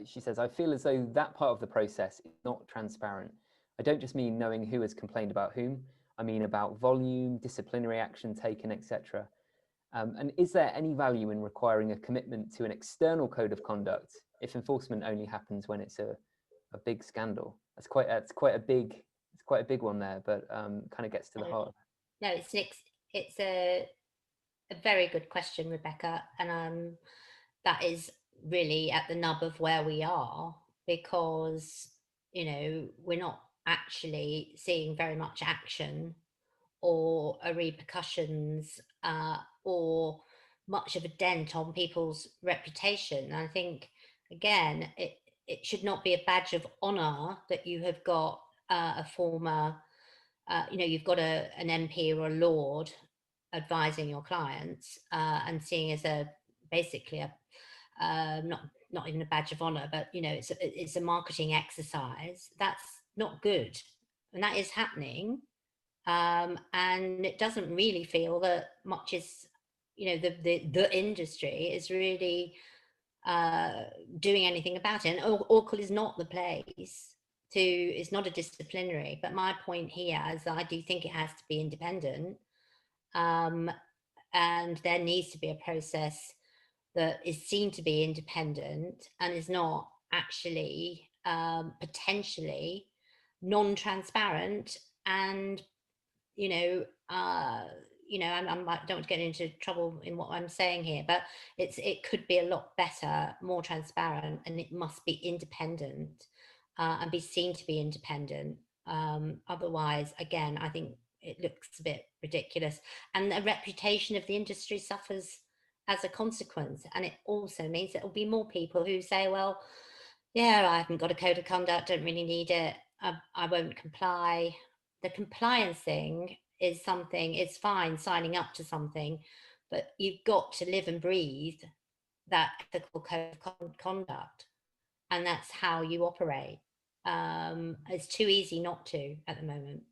She says, I feel as though that part of the process is not transparent. I don't just mean knowing who has complained about whom. I mean about volume, disciplinary action taken, etc. And is there any value in requiring a commitment to an external code of conduct if enforcement only happens when it's a big scandal? It's quite a big one there, but kind of gets to the heart. No, it's a very good question, Rebecca, and that is really at the nub of where we are, because we're not actually seeing very much action or repercussions or much of a dent on people's reputation. And I think, again, it should not be a badge of honor that you have got a former, you've got an MP or a lord advising your clients and seeing as basically not even a badge of honor, but it's a marketing exercise. That's not good, and that is happening. And it doesn't really feel that much is, the industry is really doing anything about it. And Oracle is not the place it's not a disciplinary. But my point here is that I do think it has to be independent. And there needs to be a process that is seen to be independent and is not actually potentially non-transparent and I don't want to get into trouble in what I'm saying here, but it could be a lot better, more transparent, and it must be independent and be seen to be independent. Otherwise, again, I think it looks a bit ridiculous, and the reputation of the industry suffers as a consequence. And it also means that there'll be more people who say, well, yeah, I haven't got a code of conduct, don't really need it, I won't comply. The compliance thing is something, it's fine signing up to something, but you've got to live and breathe that ethical code of conduct, and that's how you operate. It's too easy not to at the moment.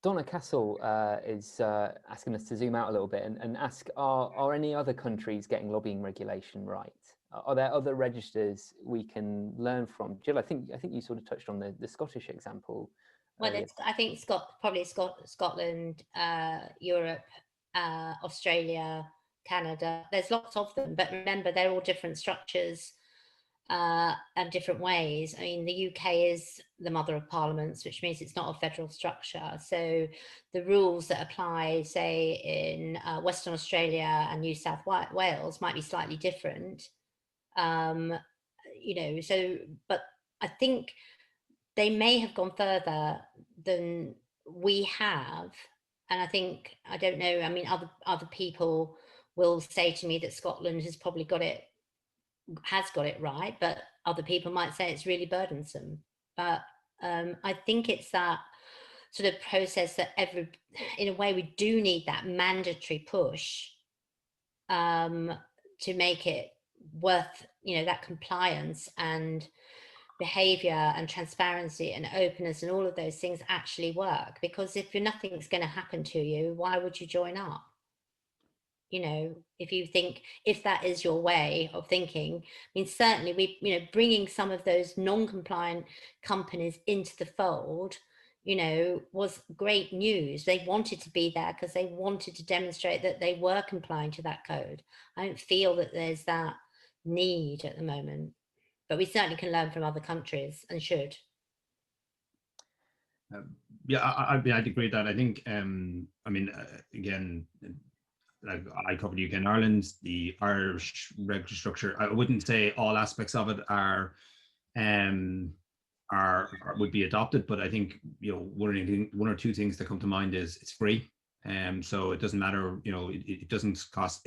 Donna Castle is asking us to zoom out a little bit and ask, are any other countries getting lobbying regulation right? Are there other registers we can learn from? Gill, I think you sort of touched on the Scottish example. Well, I think Scotland, Europe, Australia, Canada. There's lots of them, but remember, they're all different structures and different ways. I mean, the UK is the mother of parliaments, which means it's not a federal structure. So the rules that apply, say, in Western Australia and New South Wales might be slightly different. But I think they may have gone further than we have. And I don't know, I mean, other people will say to me that Scotland has probably got it right, but other people might say it's really burdensome. But I think it's that sort of process that in a way, we do need that mandatory push to make it worth, that compliance and behavior and transparency and openness and all of those things actually work. Because if nothing's going to happen to you, why would you join up? If that is your way of thinking, I mean, certainly bringing some of those non-compliant companies into the fold, was great news. They wanted to be there because they wanted to demonstrate that they were complying to that code. I don't feel that there's that need at the moment, but we certainly can learn from other countries and should. I'd agree with that. I think, again, like I covered UK and Ireland, the Irish regulatory structure. I wouldn't say all aspects of it would be adopted, but I think one or two things that come to mind is it's free, so it doesn't matter. It doesn't cost.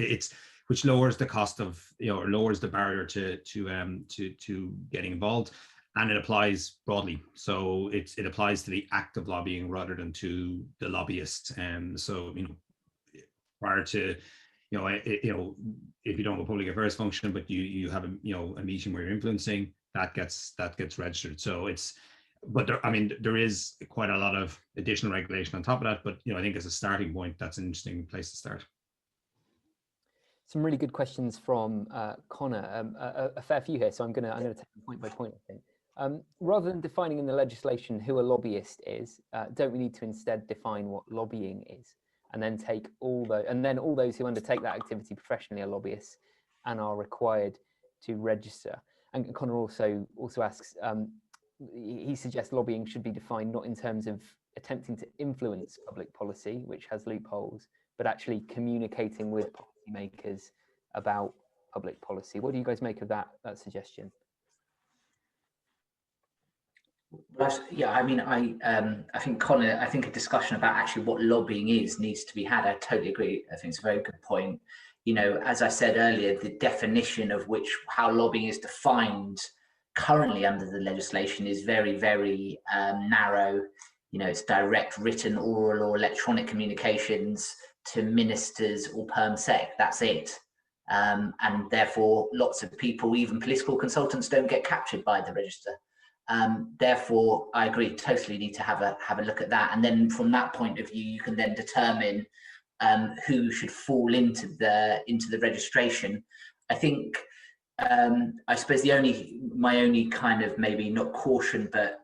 Which lowers the cost of lowers the barrier to getting involved, and it applies broadly. So it applies to the act of lobbying rather than to the lobbyist. So prior to, if you don't have a public affairs function, but you have a meeting where you're influencing, that gets registered. So there is quite a lot of additional regulation on top of that. But I think as a starting point, that's an interesting place to start. Some really good questions from Connor. A fair few here, so I'm going to take them point by point, I think. Rather than defining in the legislation who a lobbyist is, don't we need to instead define what lobbying is? and then take all those who undertake that activity professionally are lobbyists and are required to register. And Connor also asks, he suggests lobbying should be defined not in terms of attempting to influence public policy, which has loopholes, but actually communicating with policymakers about public policy. What do you guys make of that suggestion? Yeah, I mean, I think Connor, I think a discussion about actually what lobbying is needs to be had. I totally agree. I think it's a very good point. You know, as I said earlier, the definition of how lobbying is defined currently under the legislation is very, very narrow. You know, it's direct, written, oral, or electronic communications to ministers or perm sec. That's it. And therefore, lots of people, even political consultants, don't get captured by the register. Therefore, I agree, totally need to have a look at that. And then from that point of view, you can then determine who should fall into the registration. I think, I suppose my only kind of maybe not caution, but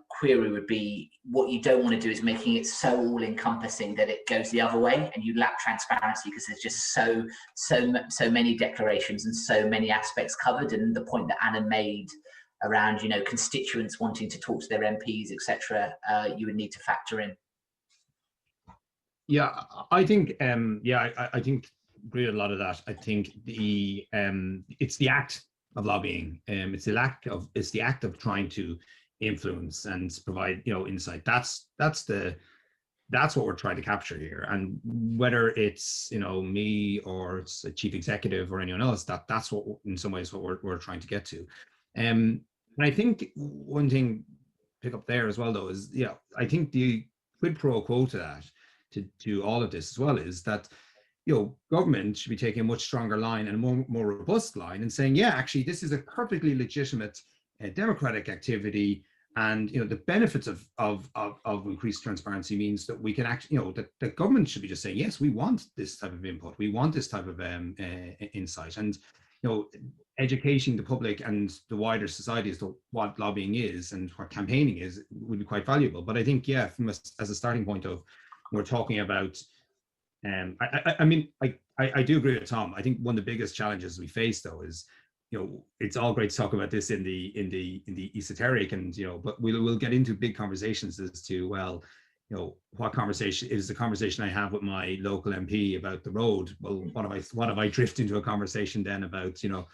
query would be what you don't want to do is making it so all encompassing that it goes the other way and you lack transparency because there's just so many declarations and so many aspects covered. And the point that Anna made around, you know, constituents wanting to talk to their MPs, etc., you would need to factor in. Yeah, I think, I think agree with a lot of that. I think it's the act of lobbying. It's the act of trying to influence and provide, you know, insight. That's what we're trying to capture here. And whether it's, you know, me or it's a chief executive or anyone else, that's what in some ways what we're trying to get to. And I think one thing pick up there as well though is, yeah, I think the quid pro quo to that, to all of this as well, is that, you know, government should be taking a much stronger line and a more robust line and saying, yeah, actually, this is a perfectly legitimate democratic activity. And, you know, the benefits of increased transparency means that we can actually, you know, that the government should be just saying, yes, we want this type of input. We want this type of insight. And, you know, educating the public and the wider society as to what lobbying is and what campaigning is would be quite valuable. But I think, yeah, as a starting point of, we're talking about, I mean, I do agree with Tom. I think one of the biggest challenges we face though is, you know, it's all great to talk about this in the esoteric, and, you know, but we'll get into big conversations as to, well, you know, what conversation is the conversation I have with my local MP about the road? Well, what if I drift into a conversation then about, you know,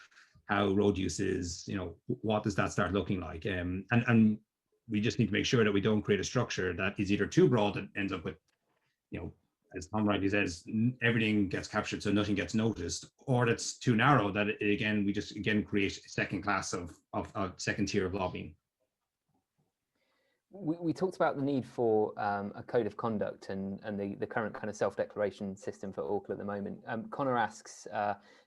how road use is, you know, what does that start looking like? And we just need to make sure that we don't create a structure that is either too broad that ends up with, you know, as Tom rightly says, everything gets captured so nothing gets noticed, or that's too narrow that we just create a second class of second tier of lobbying. We talked about the need for a code of conduct and the current kind of self-declaration system for Oracle at the moment. Connor asks,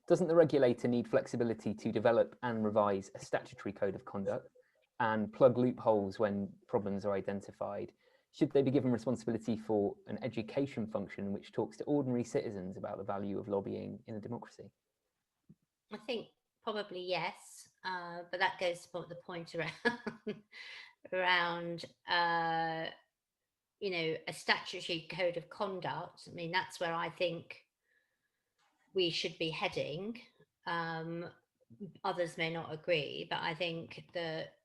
doesn't the regulator need flexibility to develop and revise a statutory code of conduct and plug loopholes when problems are identified? Should they be given responsibility for an education function which talks to ordinary citizens about the value of lobbying in a democracy? I think probably yes, but that goes to the point around you know, a statutory code of conduct. I mean, that's where I think we should be heading. Others may not agree, but I think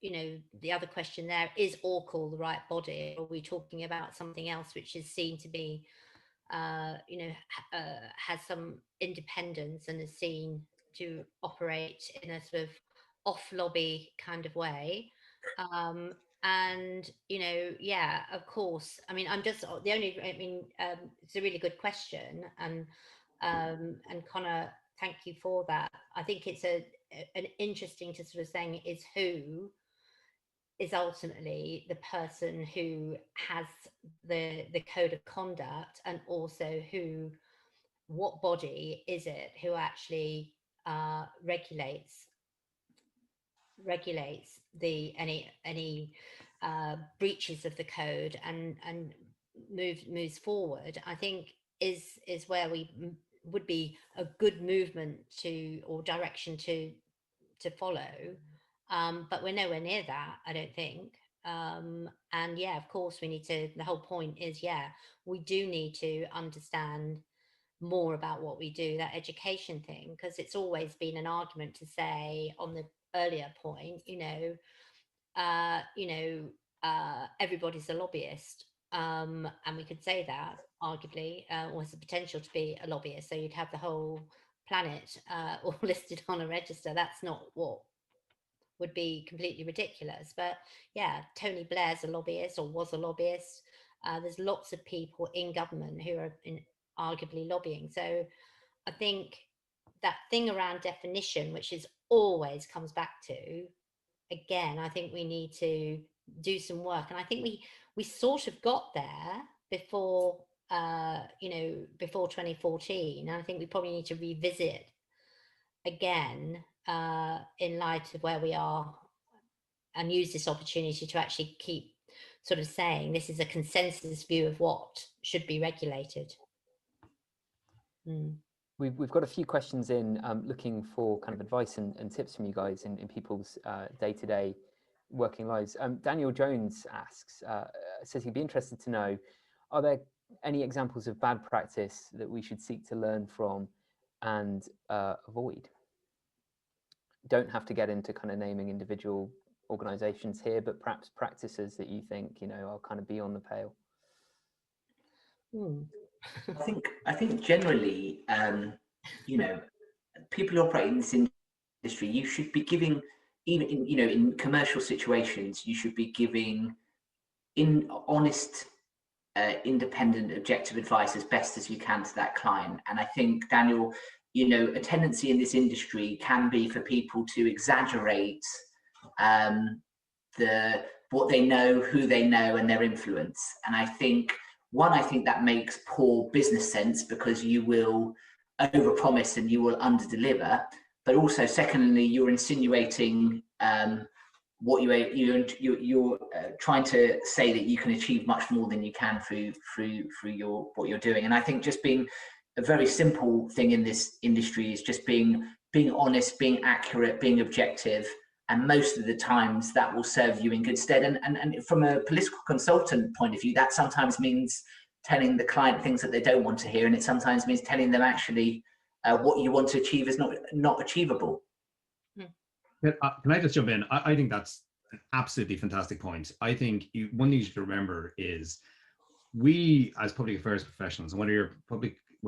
you know, the other question there is Oracle the right body? Or are we talking about something else which is seen to be, you know, has some independence and is seen to operate in a sort of off lobby kind of way? And, you know, yeah, of course. I mean, it's a really good question. And Connor, thank you for that. I think it's an interesting to sort of saying is who is ultimately the person who has the code of conduct, and also what body is it who actually regulates the any breaches of the code and moves forward. I think is where we would be a good movement or direction to follow, but we're nowhere near that, I don't think. And yeah, of course we need to, the whole point is, yeah, we do need to understand more about what we do, that education thing, because it's always been an argument to say on the earlier point, everybody's a lobbyist. And we could say that arguably, or has the potential to be a lobbyist. So you'd have the whole planet all listed on a register. That's not what would be completely ridiculous. But yeah, Tony Blair's a lobbyist, or was a lobbyist. There's lots of people in government who are arguably lobbying. So I think that thing around definition, which is always comes back to, again, I think we need to do some work. And I think we sort of got there before, before 2014. And I think we probably need to revisit again in light of where we are, and use this opportunity to actually keep sort of saying this is a consensus view of what should be regulated. We've got a few questions in looking for kind of advice and tips from you guys in people's day-to-day working lives. Daniel Jones asks, says he'd be interested to know, are there any examples of bad practice that we should seek to learn from and avoid? Don't have to get into kind of naming individual organizations here, but perhaps practices that you think, are kind of beyond the pale. I think generally, people who operate in this industry, you should be giving, even in commercial situations, you should be giving honest, independent, objective advice as best as you can to that client. And I think, Daniel, a tendency in this industry can be for people to exaggerate what they know, who they know, and their influence. And I think that makes poor business sense, because you will overpromise and you will underdeliver. But also, secondly, you're insinuating what you're trying to say that you can achieve much more than you can through what you're doing. And I think just being a very simple thing in this industry is just being honest, being accurate, being objective. And most of the times that will serve you in good stead. And from a political consultant point of view, that sometimes means telling the client things that they don't want to hear. And it sometimes means telling them actually what you want to achieve is not achievable. Can I just jump in? I think that's an absolutely fantastic point. I think one thing you should remember is we, as public affairs professionals, and whether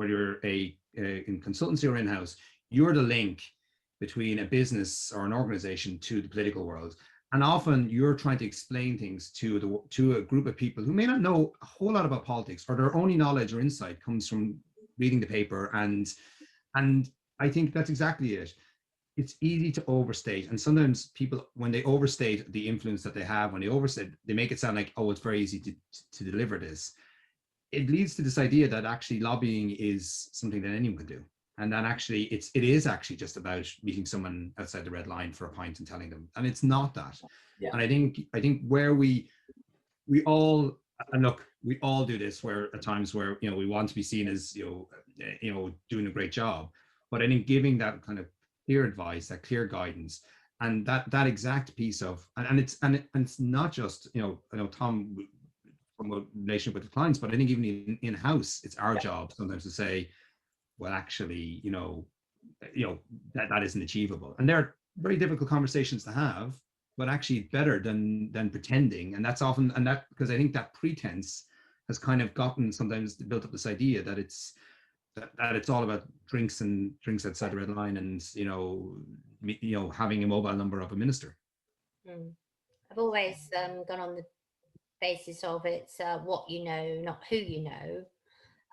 you're in consultancy or in-house, you're the link between a business or an organization to the political world. And often you're trying to explain things to a group of people who may not know a whole lot about politics, or their only knowledge or insight comes from reading the paper. And I think that's exactly it. It's easy to overstate. And sometimes people, when they overstate the influence that they have, when they overstate, they make it sound like, oh, it's very easy to deliver this. It leads to this idea that actually lobbying is something that anyone can do. And then actually it is actually just about meeting someone outside the red line for a pint and telling them, and it's not that. Yeah. And I think where we all, and look, we all do this, where at times where, we want to be seen as, doing a great job, but I think giving that kind of clear advice, that clear guidance, and that exact piece of, and it's not just, I know Tom, from a relationship with the clients, but I think even in-house, it's our job sometimes to say, well, actually, that isn't achievable. And they're very difficult conversations to have, but actually better than pretending. And that's often, because I think that pretense has kind of gotten sometimes built up this idea that it's all about drinks outside the red line, and having a mobile number of a minister. I've always gone on the basis of it's what you know, not who you know.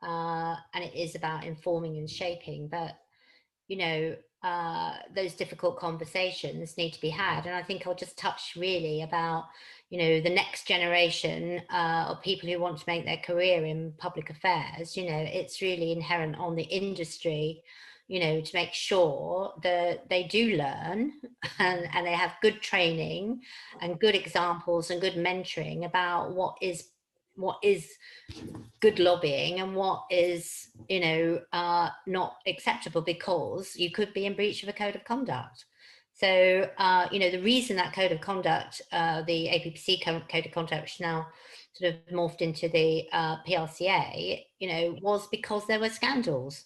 And it is about informing and shaping, but those difficult conversations need to be had. And I think I'll just touch really about the next generation of people who want to make their career in public affairs. It's really inherent on the industry to make sure that they do learn and they have good training and good examples and good mentoring about what is good lobbying and what is not acceptable, because you could be in breach of a code of conduct. So, you know, the reason that code of conduct, the APPC code of conduct, which now sort of morphed into the PRCA, you know, was because there were scandals.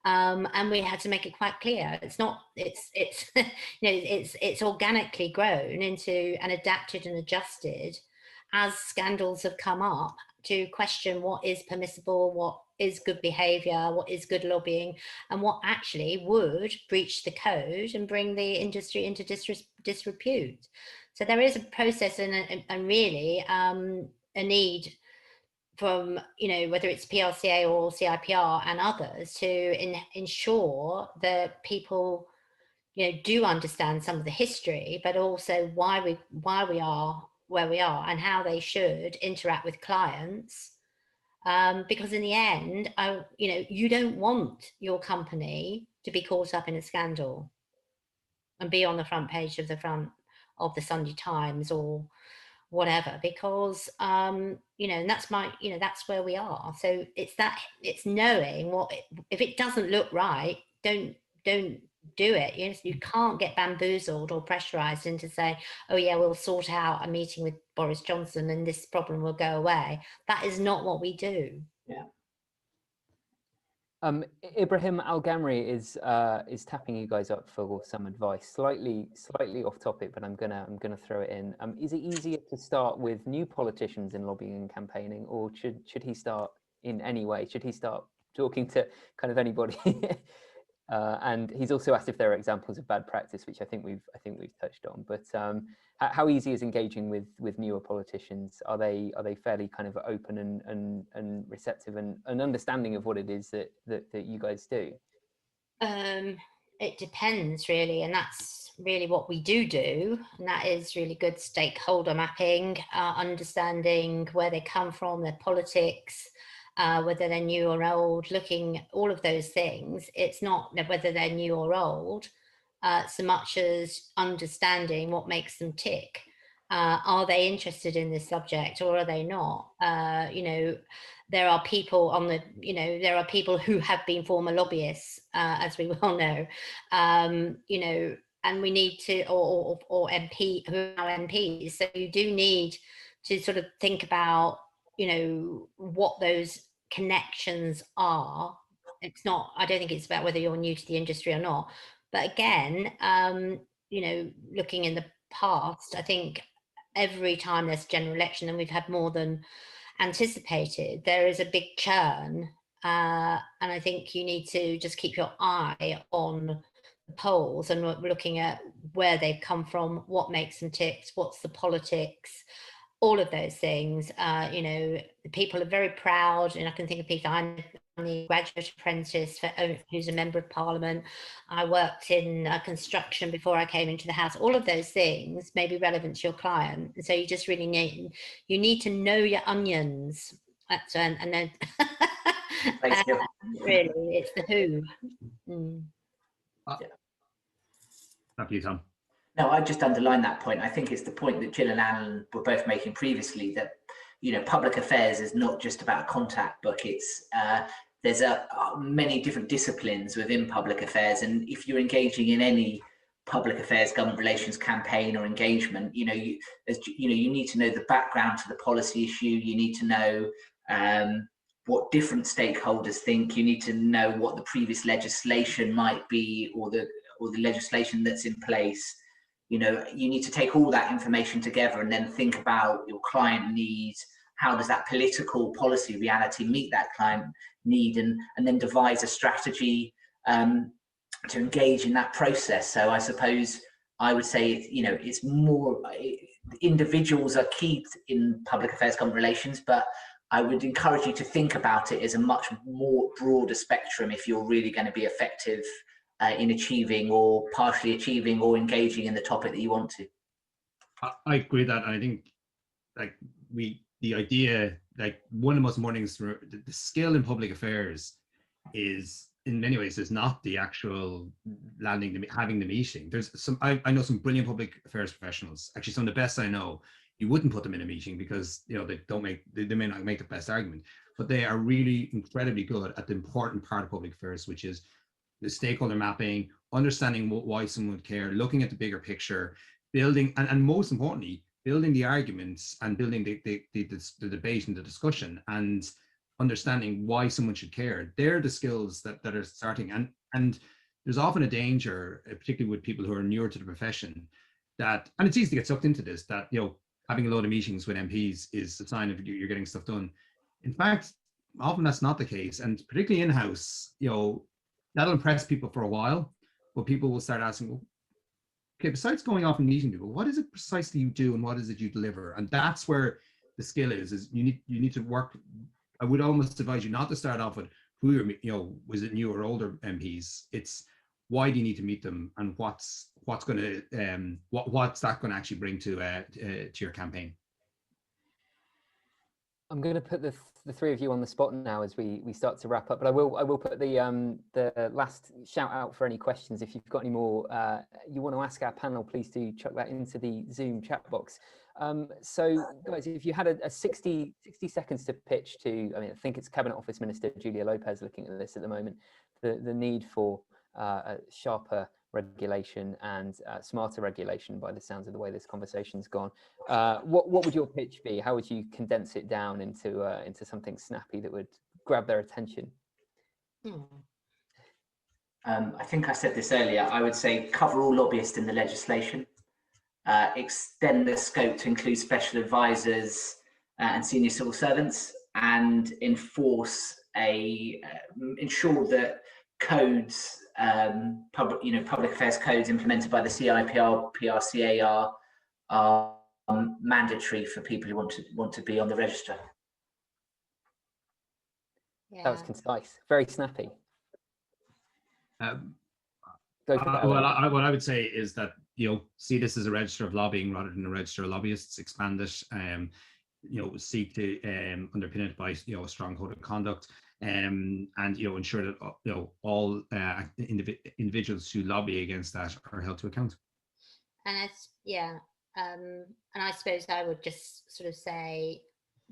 And we had to make it quite clear. It's not, it's you know, it's organically grown into and adapted and adjusted as scandals have come up to question what is permissible, what is good behavior, what is good lobbying, and what actually would breach the code and bring the industry into disrepute. So there is a process and really a need from, you know, whether it's PRCA or CIPR and others to ensure that people, you know, do understand some of the history, but also why we are where we are and how they should interact with clients. Because in the end, you know, you don't want your company to be caught up in a scandal and be on the front page of the Sunday Times or whatever, because you know, and that's you know, that's where we are. So it's knowing what, if it doesn't look right, don't do it. You know, you can't get bamboozled or pressurized into say, oh yeah, we'll sort out a meeting with Boris Johnson and this problem will go away. That is not what we do. Yeah. Ibrahim Al-Gamri is tapping you guys up for some advice. Slightly off topic, but I'm gonna throw it in. Is it easier to start with new politicians in lobbying and campaigning, or should he start in any way? Should he start talking to kind of anybody? And he's also asked if there are examples of bad practice, which I think we've touched on. But how easy is engaging with newer politicians? Are they fairly kind of open and receptive and understanding of what it is that you guys do? It depends really, and that's really what we do, and that is really good stakeholder mapping, understanding where they come from, their politics, whether they're new or old, looking all of those things. It's not whether they're new or old, so much as understanding what makes them tick. Are they interested in this subject or are they not? You know, there are people on the, you know, there are people who have been former lobbyists, as we well know, you know, and we need to, or MP, who are now MPs. So you do need to sort of think about, you know, what those connections are. It's not, I don't think it's about whether you're new to the industry or not. But again, you know, looking in the past, I think every time there's a general election, and we've had more than anticipated, there is a big churn. And I think you need to just keep your eye on the polls and looking at where they've come from, what makes them tick, what's the politics, all of those things. You know, the people are very proud, and I can think of people. I'm the graduate apprentice who's a member of Parliament. I worked in construction before I came into the House. All of those things may be relevant to your client, so you just really need to know your onions. That's and then really, it's the who. After you, Tom. No, I just underline that point. I think it's the point that Gill and Alan were both making previously, that, you know, public affairs is not just about a contact book. It's there's many different disciplines within public affairs, and if you're engaging in any public affairs, government relations campaign or engagement, you know, you need to know the background to the policy issue. You need to know what different stakeholders think. You need to know what the previous legislation might be, or the legislation that's in place. You know, you need to take all that information together and then think about your client needs. How does that political policy reality meet that client need, and then devise a strategy to engage in that process. So I suppose I would say, you know, it's more, individuals are key in public affairs, government relations, but I would encourage you to think about it as a much more broader spectrum if you're really going to be effective in achieving or partially achieving or engaging in the topic that you want to. I agree with that. And I think like the idea, like one of the most mornings, the skill in public affairs is in many ways is not the actual having the meeting. There's some, I know some brilliant public affairs professionals, actually some of the best I know. You wouldn't put them in a meeting because, you know, they may not make the best argument, but they are really incredibly good at the important part of public affairs, which is the stakeholder mapping, understanding why someone would care, looking at the bigger picture, building, and most importantly, building the arguments and building the debate and the discussion, and understanding why someone should care. They're the skills that are starting. And there's often a danger, particularly with people who are newer to the profession, that, and it's easy to get sucked into this, that, you know, having a load of meetings with MPs is a sign of you're getting stuff done. In fact, often that's not the case. And particularly in-house, you know, that'll impress people for a while, but people will start asking, well, okay, besides going off and meeting people, what is it precisely you do and what is it you deliver? And that's where the skill is you need to work. I would almost advise you not to start off with who you're, you know, was it new or older MPs? It's why do you need to meet them, and what's going to what's that going to actually bring to your campaign? I'm going to put the three of you on the spot now as we start to wrap up, but I will put the last shout out for any questions. If you've got any more you want to ask our panel, please do chuck that into the Zoom chat box. So guys, if you had a 60 seconds to pitch to, I mean, I think it's Cabinet Office Minister Julia Lopez looking at this at the moment, the need for a sharper regulation and smarter regulation, by the sounds of the way this conversation's gone. What would your pitch be? How would you condense it down into something snappy that would grab their attention? I think I said this earlier. I would say cover all lobbyists in the legislation, extend the scope to include special advisors and senior civil servants, and ensure that codes, public affairs codes implemented by the CIPR, PRCAR are mandatory for people who want to be on the register. Yeah. That was concise, very snappy. What I would say is that, you know, see this as a register of lobbying rather than a register of lobbyists. Expand it, you know, seek to underpin it by, you know, a strong code of conduct, and, you know, ensure that, you know, all individuals who lobby against that are held to account. And and I suppose I would just sort of say,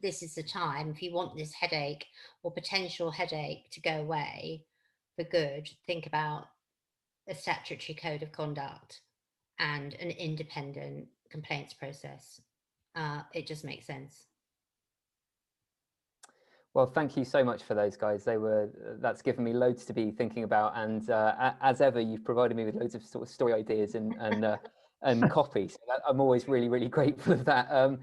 this is the time, if you want this headache or potential headache to go away for good, think about a statutory code of conduct and an independent complaints process. It just makes sense. Well, thank you so much for those guys. That's given me loads to be thinking about, and as ever, you've provided me with loads of sort of story ideas and copy. So I'm always really, really grateful of that.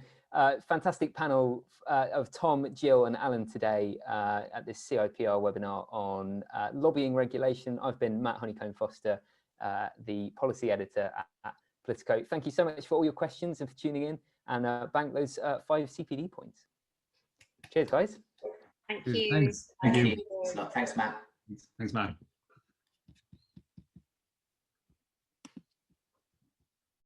Fantastic panel of Tom, Gill, and Alan today at this CIPR webinar on lobbying regulation. I've been Matt Honeycombe-Foster, the policy editor at Politico. Thank you so much for all your questions and for tuning in, and bank those 5 CPD points. Cheers, guys. Thank you. Thanks. Thank you. Thanks, Matt. Thanks, Matt.